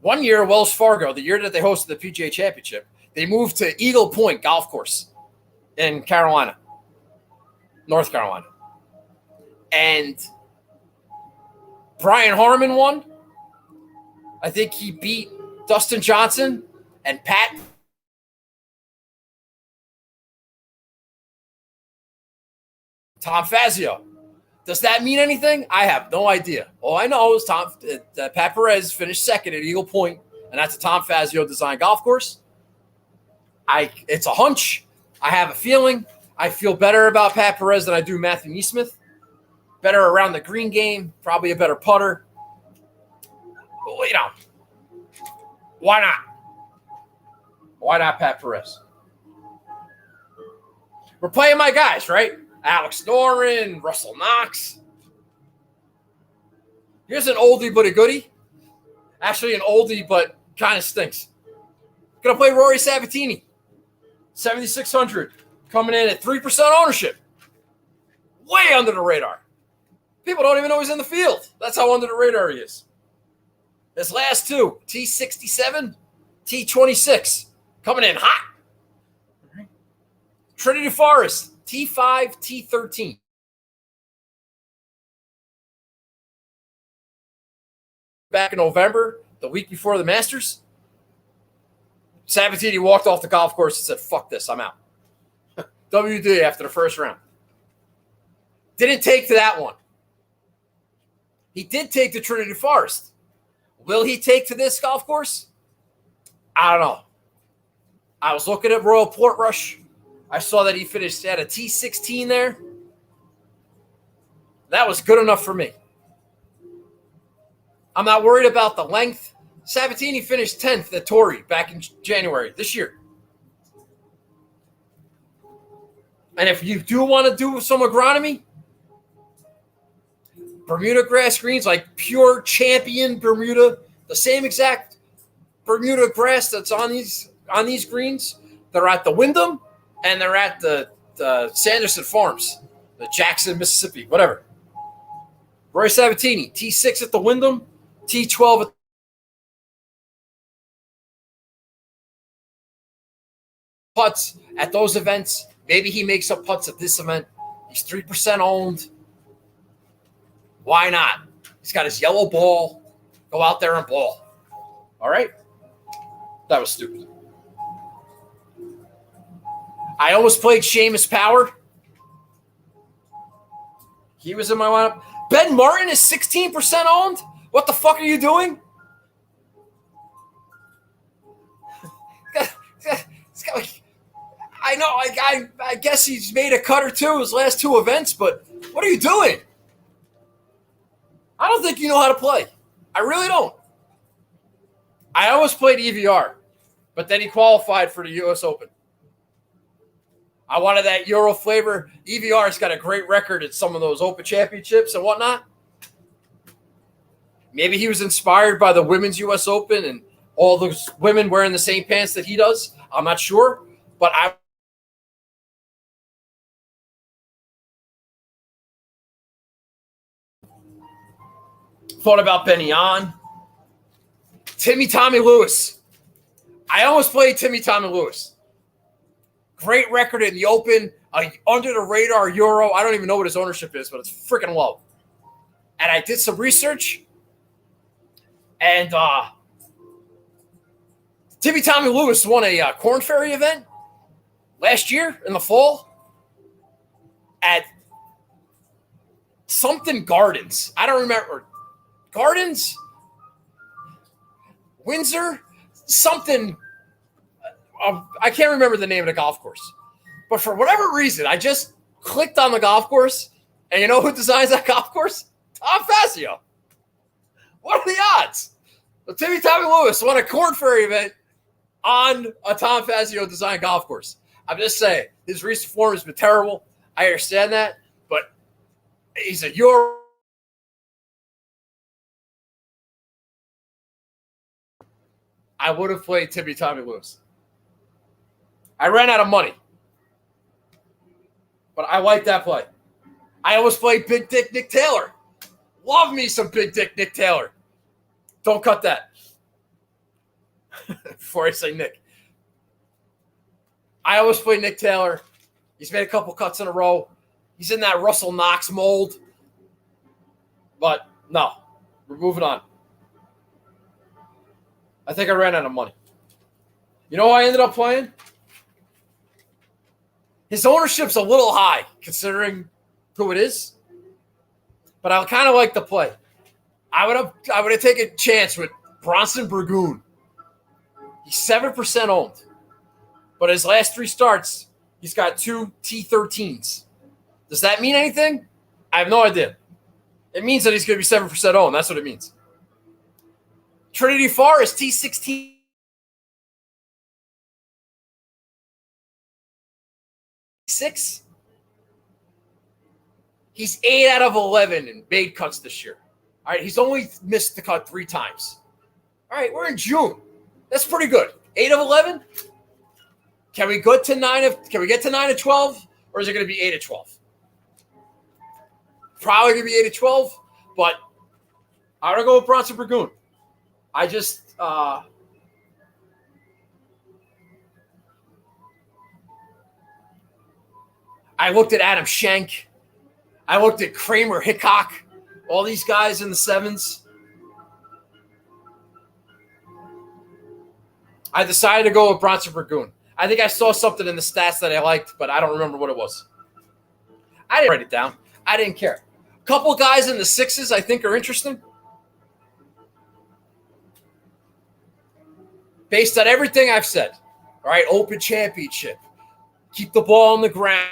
1 year, Wells Fargo, the year that they hosted the PGA Championship, they moved to Eagle Point Golf Course. in Carolina, North Carolina. And Brian Harmon won. I think he beat Dustin Johnson and Tom Fazio. Does that mean anything? I have no idea. All I know is Pat Perez finished second at Eagle Point, and that's a Tom Fazio designed golf course. It's a hunch. I have a feeling. I feel better about Pat Perez than I do Matthew Neesmith. Better around the green game, probably a better putter. Well, you know, why not? Why not Pat Perez? We're playing my guys, right? Alex Noren, Russell Knox. Here's an oldie but a goodie. Actually, an oldie but kind of stinks. Gonna play Rory Sabatini. 7,600. Coming in at 3% ownership. Way under the radar. People don't even know he's in the field. That's how under the radar he is. His last two, T67, T26. Coming in hot. Right. Trinity Forest. T5, T13. Back in November, the week before the Masters, Sabatini walked off the golf course and said, fuck this, I'm out. WD after the first round. Didn't take to that one. He did take to Trinity Forest. Will he take to this golf course? I don't know. I was looking at Royal Portrush. I saw that he finished at a T16 there. That was good enough for me. I'm not worried about the length. Sabatini finished 10th at Torrey back in January this year. And if you do want to do some agronomy, Bermuda grass greens, like pure champion Bermuda, the same exact Bermuda grass that's on these greens, they're at the Wyndham and they're at the Sanderson Farms, the Jackson, Mississippi, whatever. Roy Sabatini, T6 at the Wyndham, T12 at putts at those events. Maybe he makes up putts at this event. He's 3% owned. Why not? He's got his yellow ball. Go out there and ball. All right? That was stupid. I almost played Seamus Power. He was in my lineup. Ben Martin is 16% owned? What the fuck are you doing? I know, I guess he's made a cut or two his last two events, but what are you doing? I don't think you know how to play. I really don't. I almost played EVR, but then he qualified for the U.S. Open. I wanted that Euro flavor. EVR's got a great record at some of those Open Championships and whatnot. Maybe he was inspired by the Women's U.S. Open and all those women wearing the same pants that he does. I'm not sure, but I thought about Benny On. Tommy Lewis. I almost played Tommy Lewis. Great record in the Open, under the radar Euro. I don't even know what his ownership is, but it's freaking low. And I did some research, and Tommy Lewis won a Corn Ferry event last year in the fall at something Gardens. I don't remember. Gardens? Windsor? Something. I can't remember the name of the golf course. But for whatever reason, I just clicked on the golf course, and you know who designs that golf course? Tom Fazio. What are the odds? Well, Tommy Lewis won a Corn Ferry event on a Tom Fazio designed golf course. I'm just saying, his recent form has been terrible. I understand that, but he's a Euro. I would have played Tommy Lewis. I ran out of money, but I like that play. I almost played Big Dick Nick Taylor. Love me some Big Dick Nick Taylor. Don't cut that before I say Nick. I almost played Nick Taylor. He's made a couple cuts in a row. He's in that Russell Knox mold. But no, we're moving on. I think I ran out of money. You know who I ended up playing? His ownership's a little high considering who it is. But I kind of like the play. I would have taken a chance with Bronson Burgoon. He's 7% owned. But his last 3 starts, he's got 2 T13s. Does that mean anything? I have no idea. It means that he's going to be 7% owned. That's what it means. Trinity Forest, T16. He's 8 out of 11 in made cuts this year. All right, he's only missed the cut 3 times. All right, we're in June. That's pretty good. 8 of 11. Can we get to 9 of 12, or is it going to be 8 of 12? Probably going to be 8 of 12, but I'm going to go with Bronson Burgoon. I just I looked at Adam Schenk. I looked at Kramer Hickok. All these guys in the 7s. I decided to go with Bronson Burgoon. I think I saw something in the stats that I liked, but I don't remember what it was. I didn't write it down. I didn't care. A couple guys in the 6s I think are interesting. Based on everything I've said. All right, Open Championship. Keep the ball on the ground.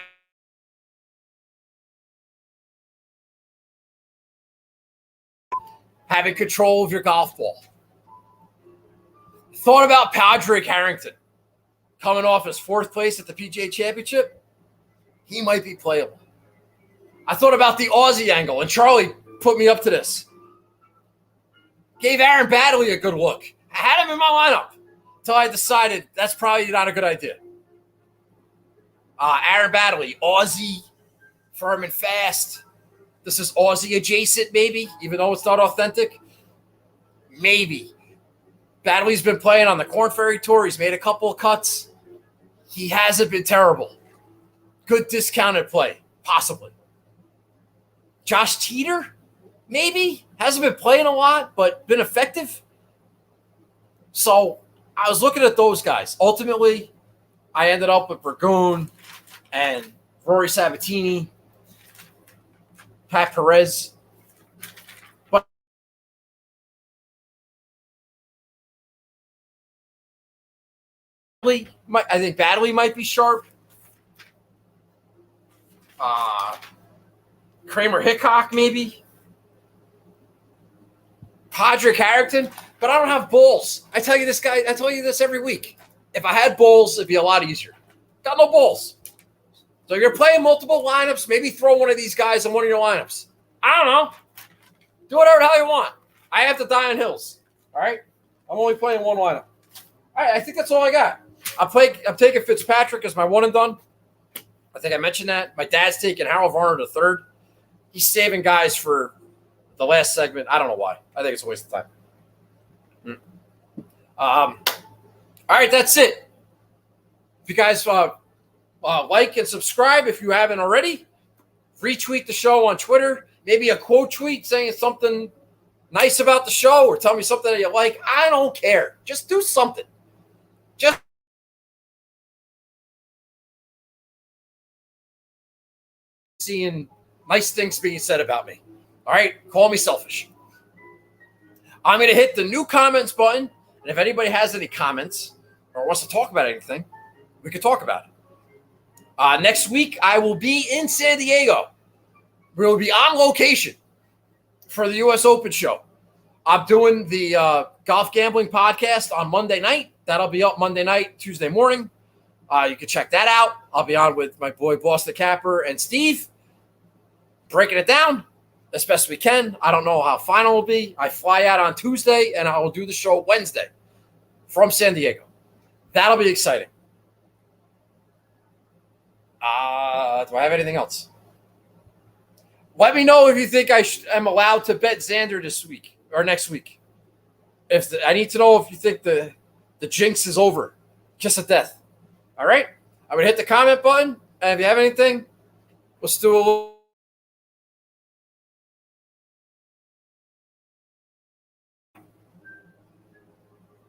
Having control of your golf ball. Thought about Padraig Harrington coming off his 4th place at the PGA Championship. He might be playable. I thought about the Aussie angle, and Charlie put me up to this. Gave Aaron Baddeley a good look. I had him in my lineup until I decided that's probably not a good idea. Aaron Baddeley, Aussie, firm and fast. This is Aussie adjacent, maybe, even though it's not authentic. Maybe. Baddeley's been playing on the Korn Ferry Tour. He's made a couple of cuts. He hasn't been terrible. Good discounted play, possibly. Josh Teeter, maybe. Hasn't been playing a lot, but been effective. So I was looking at those guys. Ultimately, I ended up with Burgoon and Rory Sabatini, Pat Perez. But I think Baddeley might be sharp. Kramer Hickok, maybe. Padraig Harrington, but I don't have balls. I tell you this every week. If I had balls, it'd be a lot easier. Got no balls. So you're playing multiple lineups, maybe throw one of these guys in one of your lineups. I don't know. Do whatever the hell you want. I have to die on hills. All right? I'm only playing one lineup. All right, I think that's all I got. I'm taking Fitzpatrick as my one and done. I think I mentioned that. My dad's taking Harold Varner III. He's saving guys for the last segment. I don't know why. I think it's a waste of time. All right, that's it. If you guys like and subscribe if you haven't already, retweet the show on Twitter, maybe a quote tweet saying something nice about the show or tell me something that you like. I don't care. Just do something. Just seeing nice things being said about me. All right, call me selfish. I'm going to hit the new comments button, and if anybody has any comments or wants to talk about anything, we can talk about it. Next week, I will be in San Diego. We will be on location for the U.S. Open show. I'm doing the golf gambling podcast on Monday night. That'll be up Monday night, Tuesday morning. You can check that out. I'll be on with my boy Boston Capper and Steve, breaking it down as best we can. I don't know how final will be. I fly out on Tuesday, and I will do the show Wednesday from San Diego. That'll be exciting. Do I have anything else? Let me know if you think I am allowed to bet Xander this week or next week. I need to know if you think the jinx is over, kiss of death. All right? I'm going to hit the comment button. And if you have anything, let's do a little.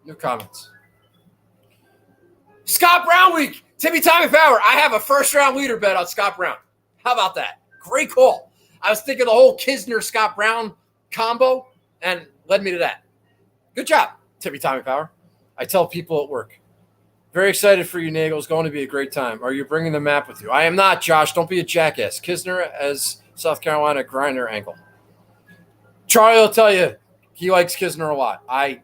New comments. Scott Brown week. Timmy Tommy Power. I have a first-round leader bet on Scott Brown. How about that? Great call. I was thinking the whole Kisner-Scott Brown combo and led me to that. Good job, Timmy Tommy Power. I tell people at work. Very excited for you, Nagel. It's going to be a great time. Are you bringing the map with you? I am not, Josh. Don't be a jackass. Kisner as South Carolina grinder angle. Charlie will tell you he likes Kisner a lot. I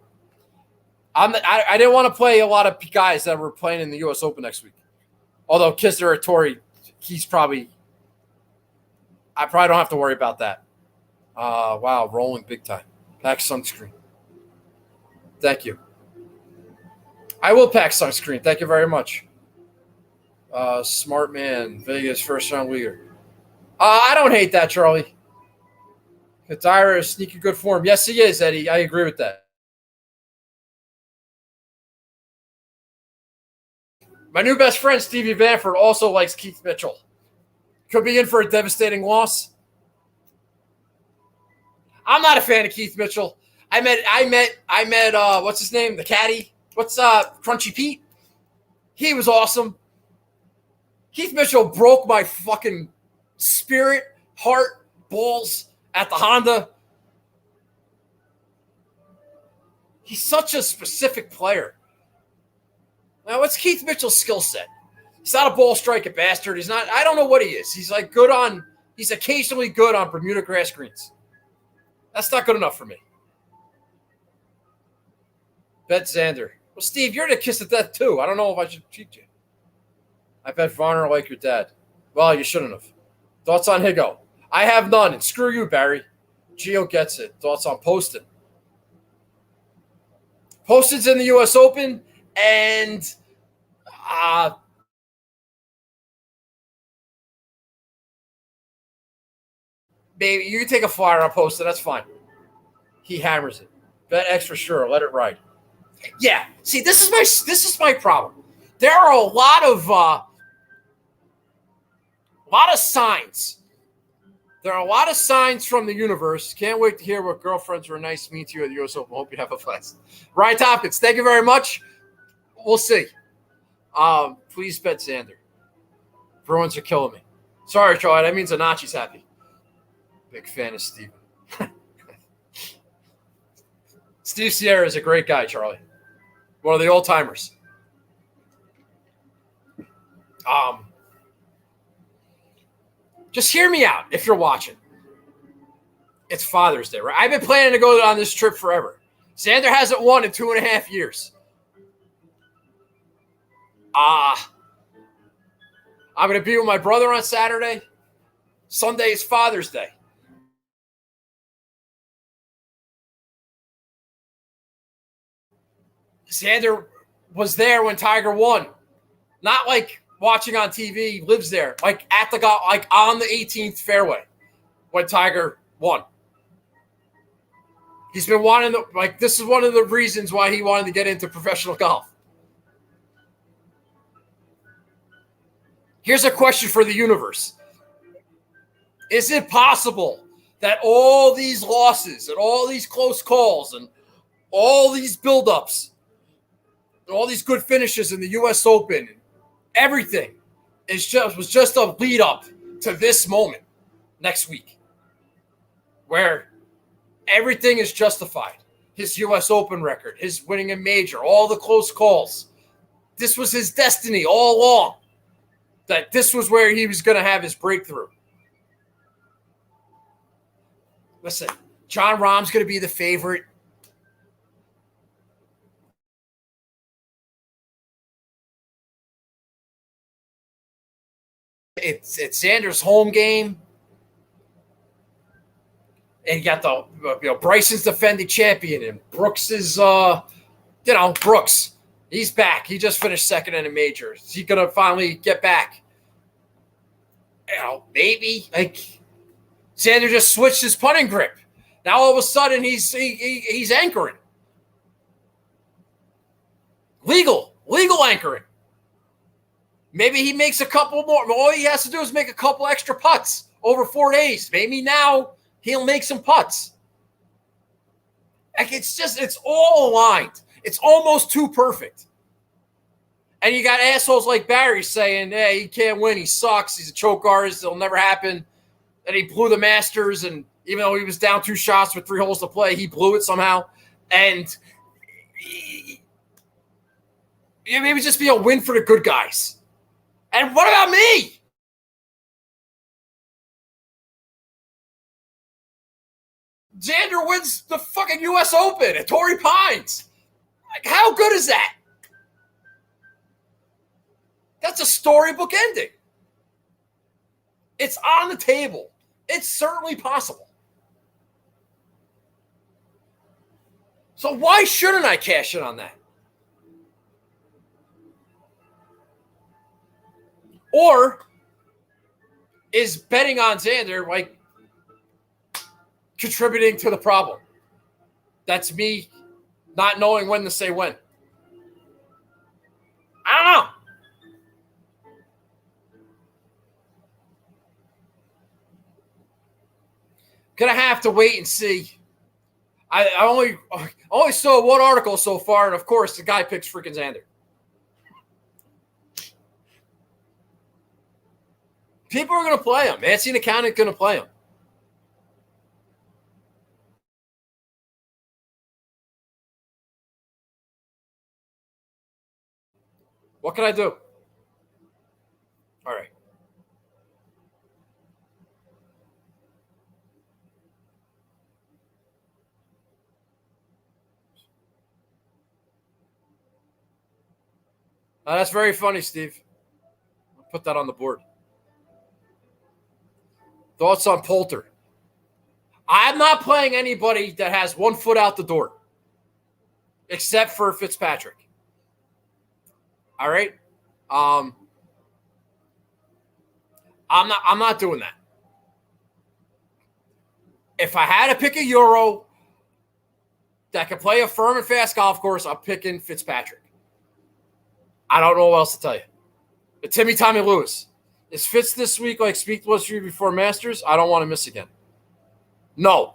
didn't want to play a lot of guys that were playing in the U.S. Open next week. Although Kisner or Torrey, I probably don't have to worry about that. Wow, rolling big time. Pack sunscreen. Thank you. I will pack sunscreen. Thank you very much. Smart man, Vegas first round leader. I don't hate that, Charlie. Katira is sneaky good form. Yes, he is, Eddie. I agree with that. My new best friend, Stevie Vanford, also likes Keith Mitchell. Could be in for a devastating loss. I'm not a fan of Keith Mitchell. I met what's his name? The caddy. What's Crunchy Pete? He was awesome. Keith Mitchell broke my fucking spirit, heart, balls at the Honda. He's such a specific player. Now, what's Keith Mitchell's skill set? He's not a ball striking bastard. He's not. I don't know what he is. He's like good on. He's occasionally good on Bermuda grass greens. That's not good enough for me. Bet Xander. Well, Steve, you're the kiss of death too. I don't know if I should cheat you. I bet Varner like your dad. Well, you shouldn't have. Thoughts on Higo? I have none. And screw you, Barry. Gio gets it. Thoughts on Poston? Poston's in the U.S. Open, and baby, you can take a flyer on Poston. That's fine. He hammers it. Bet X for sure. Let it ride. Yeah. See, this is my problem. There are a lot of signs. There are a lot of signs from the universe. Can't wait to hear what girlfriends were nice to meet you at the U.S. Open. Hope you have a blast. Ryan Tompkins, thank you very much. We'll see. Please bet Xander. Bruins are killing me. Sorry, Charlie. That means Anachi's happy. Big fan of Steven. Steve Sierra is a great guy, Charlie. One of the old timers. Just hear me out if you're watching. It's Father's Day, right? I've been planning to go on this trip forever. Xander hasn't won in 2.5 years. I'm going to be with my brother on Saturday. Sunday is Father's Day. Xander was there when Tiger won. Not like watching on TV, lives there. Like at the like on the 18th fairway when Tiger won. He's been wanting to, like, this is one of the reasons why he wanted to get into professional golf. Here's a question for the universe. Is it possible that all these losses and all these close calls and all these buildups and all these good finishes in the U.S. Open, everything was just a lead up to this moment next week where everything is justified? His U.S. Open record, his winning a major, all the close calls. This was his destiny all along, that this was where he was going to have his breakthrough. Listen, John Rahm's going to be the favorite. It's Xander's home game. And you got the, Bryson's defending champion, and Brooks is, Brooks. He's back. He just finished second in a major. Is he going to finally get back? Maybe. Like, Xander just switched his putting grip. Now all of a sudden he's anchoring. Legal anchoring. Maybe he makes a couple more. All he has to do is make a couple extra putts over 4 days. Maybe now he'll make some putts. Like it's all aligned. It's almost too perfect. And you got assholes like Barry saying, hey, he can't win. He sucks. He's a choke artist. It'll never happen. And he blew the Masters. And even though he was down 2 shots with 3 holes to play, he blew it somehow. And maybe just be a win for the good guys. And what about me? Xander wins the fucking U.S. Open at Torrey Pines. Like, how good is that? That's a storybook ending. It's on the table. It's certainly possible. So why shouldn't I cash in on that? Or is betting on Xander like contributing to the problem? That's me not knowing when to say when. I don't know. Gonna have to wait and see. I only saw one article so far, and of course the guy picks freaking Xander. People are gonna play him. Mancini County gonna play him. What can I do? All right. That's very funny, Steve. I'll put that on the board. Thoughts on Poulter? I'm not playing anybody that has 1 foot out the door, except for Fitzpatrick. All right. I'm not doing that. If I had to pick a Euro that could play a firm and fast golf course, I'm picking Fitzpatrick. I don't know what else to tell you. But Tommy Lewis. Is Fitz this week like Speak was you before Masters? I don't want to miss again. No.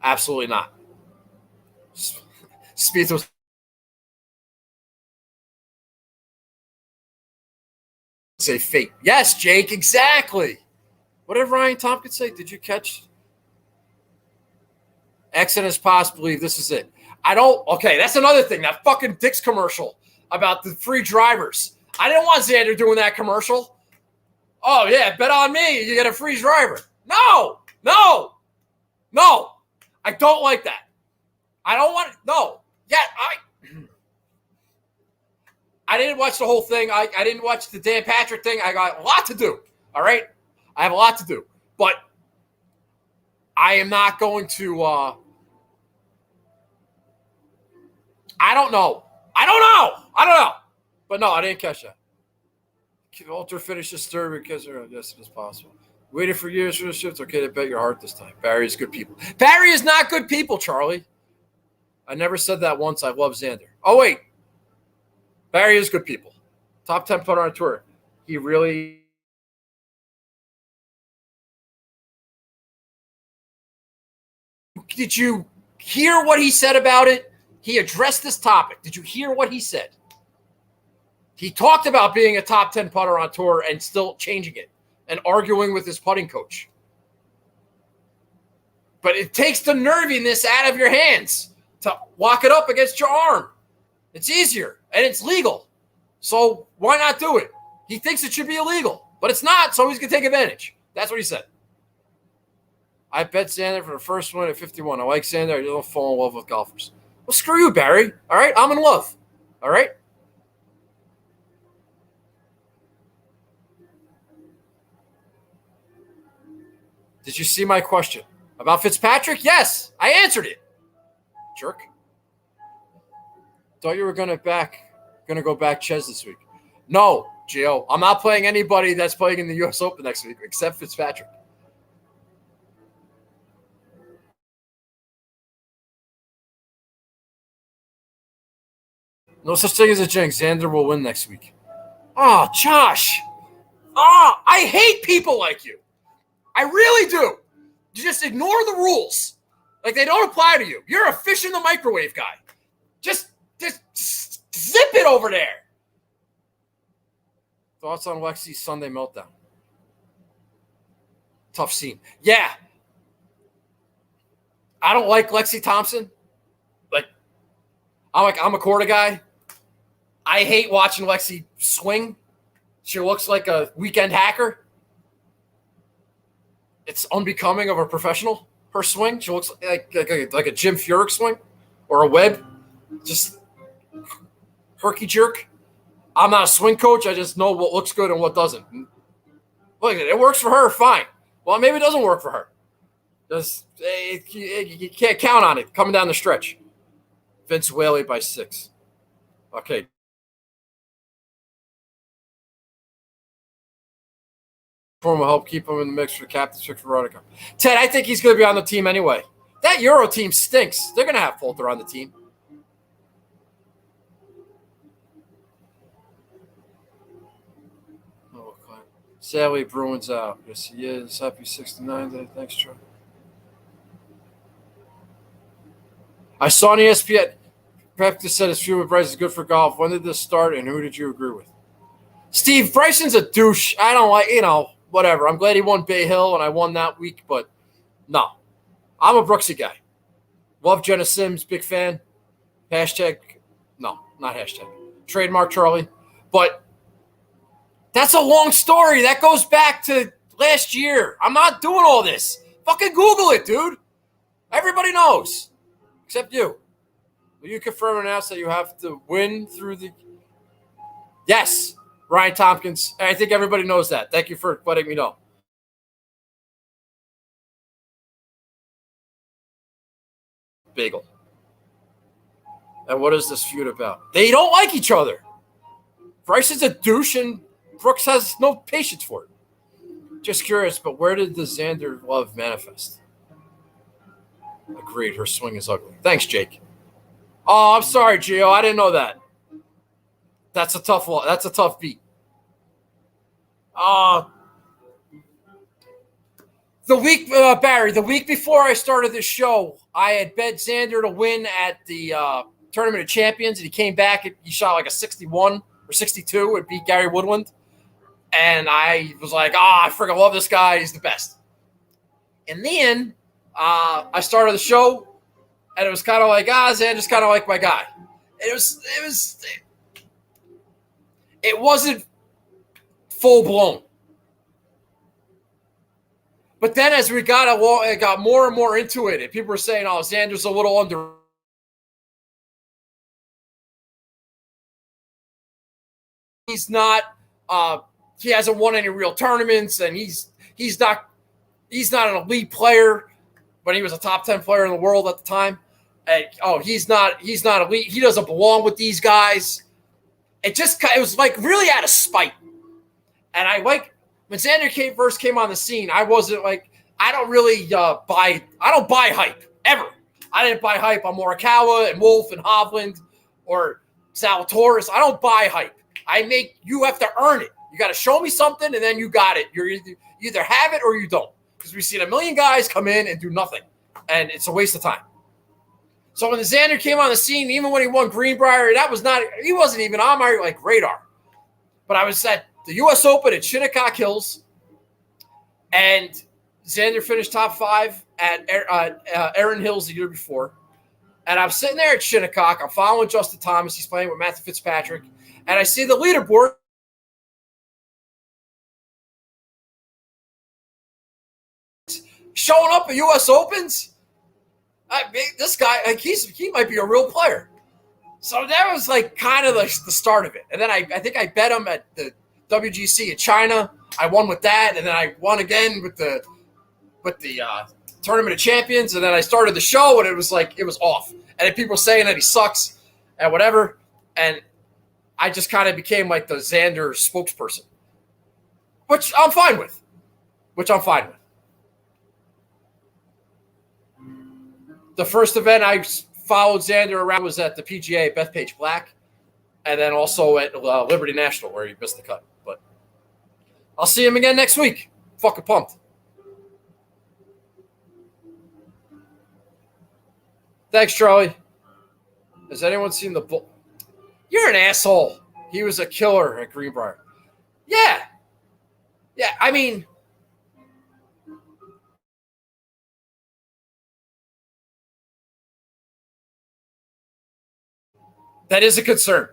Absolutely not. Speed was say fate. Yes, Jake, exactly. What did Ryan Tompkins say? Did you catch? Exodus Pass believe this is it. Okay, that's another thing. That fucking Dick's commercial about the free drivers. I didn't want Xander doing that commercial. Oh, yeah, bet on me. You get a free driver. No. I don't like that. I don't want it. No. Yeah, I didn't watch the whole thing. I didn't watch the Dan Patrick thing. I got a lot to do. All right? I have a lot to do. But I am not going to I don't know. But no, I didn't catch that. Walter finishes third because they're as as possible. Waited for years for the shift. Okay, to bet your heart this time. Barry is good people. Barry is not good people, Charlie. I never said that once. I love Xander. Oh, wait. Barry is good people. Top 10 putter on tour. He really. Did you hear what he said about it? He addressed this topic. Did you hear what he said? He talked about being a top 10 putter on tour and still changing it and arguing with his putting coach. But it takes the nerviness out of your hands to lock it up against your arm. It's easier and it's legal. So why not do it? He thinks it should be illegal, but it's not, so he's going to take advantage. That's what he said. I bet Xander for the first one at 51. I like Xander. I don't fall in love with golfers. Well, screw you, Barry. All right? I'm in love. All right? Did you see my question about Fitzpatrick? Yes, I answered it. Jerk. Thought you were going to go back Ches this week. No, Gio. I'm not playing anybody that's playing in the U.S. Open next week except Fitzpatrick. No such thing as a jinx. Xander will win next week. Oh, Josh. Oh, I hate people like you. I really do. You just ignore the rules. Like they don't apply to you. You're a fish in the microwave guy. Just zip it over there. Thoughts on Lexi's Sunday meltdown? Tough scene. Yeah. I don't like Lexi Thompson. I'm a Corda guy. I hate watching Lexi swing. She looks like a weekend hacker. It's unbecoming of a professional, her swing. She looks like a Jim Furyk swing or a Webb. Just herky jerk. I'm not a swing coach. I just know what looks good and what doesn't. Look, it works for her, fine. Well, maybe it doesn't work for her. You can't count on it coming down the stretch. Vince Whaley by 6. Okay. Form will help keep him in the mix for the captainship for Veronica. Ted, I think he's going to be on the team anyway. That Euro team stinks. They're going to have Poulter on the team. Oh, okay. Sadly, Bruins out. Yes, he is. Happy 69 day. Thanks, Troy. I saw on ESPN. Pepka said his feud with Bryce is good for golf. When did this start, and who did you agree with? Steve, Bryson's a douche. I don't like, whatever. I'm glad he won Bay Hill, and I won that week, but no. I'm a Brooksy guy. Love Jenna Sims, big fan. Hashtag, no, not hashtag. Trademark Charlie. But that's a long story. That goes back to last year. I'm not doing all this. Fucking Google it, dude. Everybody knows, except you. Will you confirm and announce that you have to win through the – Yes, Ryan Tompkins. I think everybody knows that. Thank you for letting me know. Bagel. And what is this feud about? They don't like each other. Bryce is a douche and Brooks has no patience for it. Just curious, but where did the Xander love manifest? Agreed, her swing is ugly. Thanks, Jake. Oh, I'm sorry, Gio. I didn't know that. That's a tough one. That's a tough beat. Barry, the week before I started this show, I had bet Xander to win at the Tournament of Champions, and he came back and he shot like a 61 or 62 and beat Gary Woodland. And I was like, I freaking love this guy. He's the best. And then I started the show, and it was kind of like, Xander's kind of like my guy. It wasn't full blown. But then as we got along, it got more and more into it, and people were saying, Xander's a little under. He's not. He hasn't won any real tournaments, and he's not an elite player, but he was a top 10 player in the world at the time. And, he's not elite. He doesn't belong with these guys. It was like really out of spite. And when Xander first came on the scene, I wasn't like, I don't really buy hype ever. I didn't buy hype on Morikawa and Wolf and Hovland or Zalatoris. I don't buy hype. You have to earn it. You got to show me something, and then you got it. You either have it or you don't. Because we've seen a million guys come in and do nothing, and it's a waste of time. So when the Xander came on the scene, even when he won Greenbrier, he wasn't even on my radar. But I was at the U.S. Open at Shinnecock Hills, and Xander finished top 5 at Erin Hills the year before. And I'm sitting there at Shinnecock. I'm following Justin Thomas. He's playing with Matthew Fitzpatrick. And I see the leaderboard. Showing up at U.S. Opens. This guy, he might be a real player. So that was kind of the start of it. And then I think I bet him at the WGC in China. I won with that, and then I won again with the Tournament of Champions. And then I started the show, and it was off. And then people saying that he sucks and whatever. And I just kind of became the Xander spokesperson, which I'm fine with. The first event I followed Xander around was at the PGA at Bethpage Black. and then also at Liberty National where he missed the cut. But I'll see him again next week. Fucking pumped. Thanks, Charlie. Has anyone seen the bull? You're an asshole. He was a killer at Greenbrier. Yeah. Yeah, I mean, that is a concern.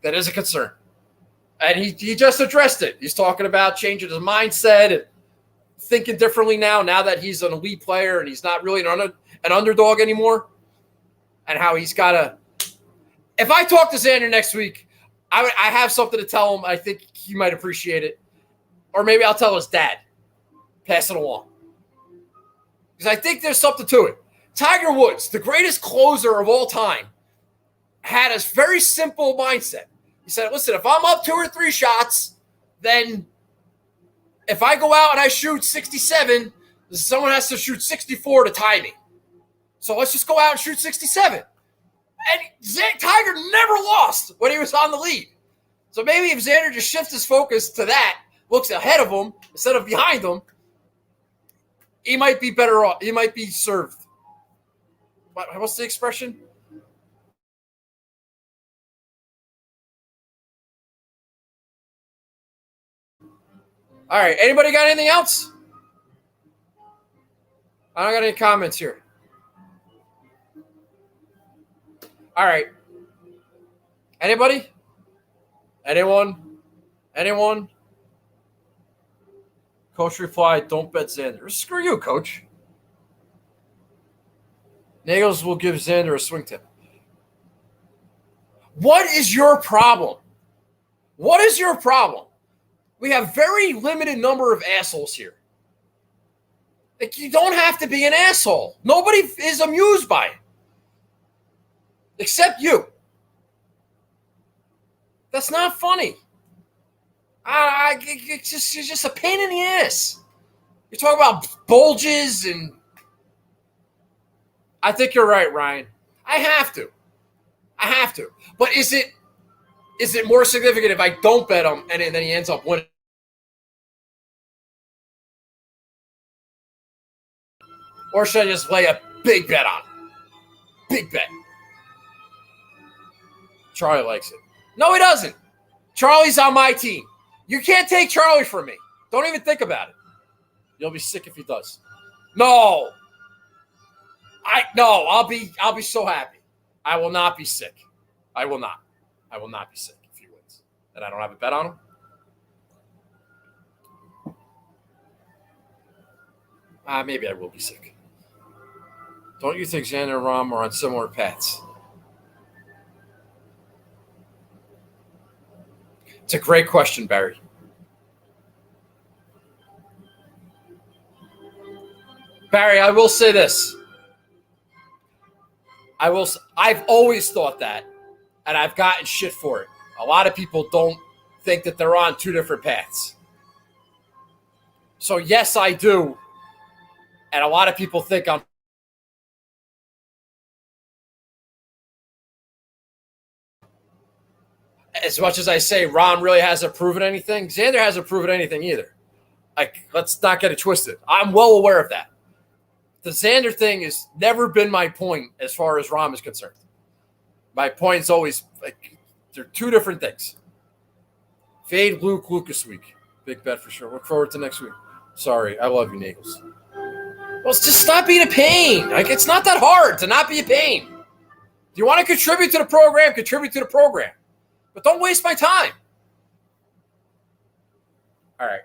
That is a concern. And he just addressed it. He's talking about changing his mindset and thinking differently now that he's an elite player and he's not really an underdog anymore. And how he's got to – if I talk to Xander next week, I have something to tell him. I think he might appreciate it. Or maybe I'll tell his dad. Pass it along. Because I think there's something to it. Tiger Woods, the greatest closer of all time, had a very simple mindset. He said, listen, if I'm up 2 or 3 shots, then if I go out and I shoot 67, someone has to shoot 64 to tie me. So let's just go out and shoot 67. And Tiger never lost when he was on the lead. So maybe if Xander just shifts his focus to that, looks ahead of him instead of behind him, he might be better off. He might be served. What's the expression? All right. Anybody got anything else? I don't got any comments here. All right. Anybody? Anyone? Coach replied, don't bet Xander. Screw you, Coach. Nagels will give Xander a swing tip. What is your problem? What is your problem? We have very limited number of assholes here. Like, you don't have to be an asshole. Nobody is amused by it. Except you. That's not funny. It's just a pain in the ass. You're talking about bulges and I think you're right, Ryan. I have to. But is it more significant if I don't bet him and then he ends up winning? Or should I just lay a big bet on him? Big bet. Charlie likes it. No, he doesn't. Charlie's on my team. You can't take Charlie from me. Don't even think about it. You'll be sick if he does. No. I'll be so happy. I will not be sick. I will not be sick if he wins. And I don't have a bet on him. Maybe I will be sick. Don't you think Xander and Rahm are on similar paths? It's a great question, Barry. Barry, I will say this. I've always thought that, and I've gotten shit for it. A lot of people don't think that they're on 2 different paths. So, yes, I do. And a lot of people think I'm. As much as I say Ron really hasn't proven anything, Xander hasn't proven anything either. Like, let's not get it twisted. I'm well aware of that. The Xander thing has never been my point as far as Rahm is concerned. My point is always, like, they're 2 different things. Fade Luke Lucas week. Big bet for sure. Look forward to next week. Sorry, I love you, Nagels. Well, just stop being a pain. Like, it's not that hard to not be a pain. Do you want to contribute to the program? Contribute to the program. But don't waste my time. All right,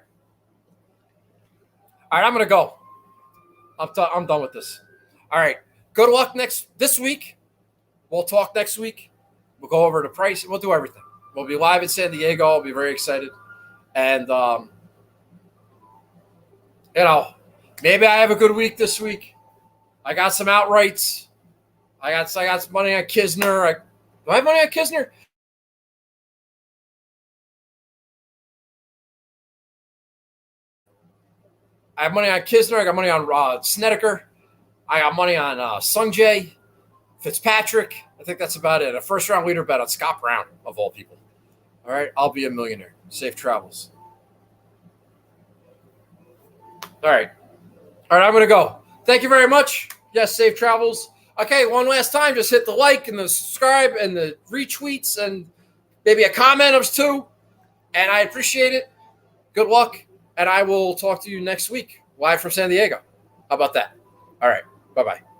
I'm going to go. I'm done with this. All right. Good luck this week. We'll talk next week. We'll go over the price. We'll do everything. We'll be live in San Diego. I'll be very excited. And, maybe I have a good week this week. I got some outrights. I got some money on Kisner. Do I have money on Kisner? I have money on Kisner. I got money on Snedeker. I got money on Sungjae, Fitzpatrick. I think that's about it. A first-round leader bet on Scott Brown, of all people. All right, I'll be a millionaire. Safe travels. All right, I'm going to go. Thank you very much. Yes, safe travels. Okay, one last time, just hit the like and the subscribe and the retweets and maybe a comment or two, and I appreciate it. Good luck, and I will talk to you next week, live from San Diego. How about that? All right, bye-bye.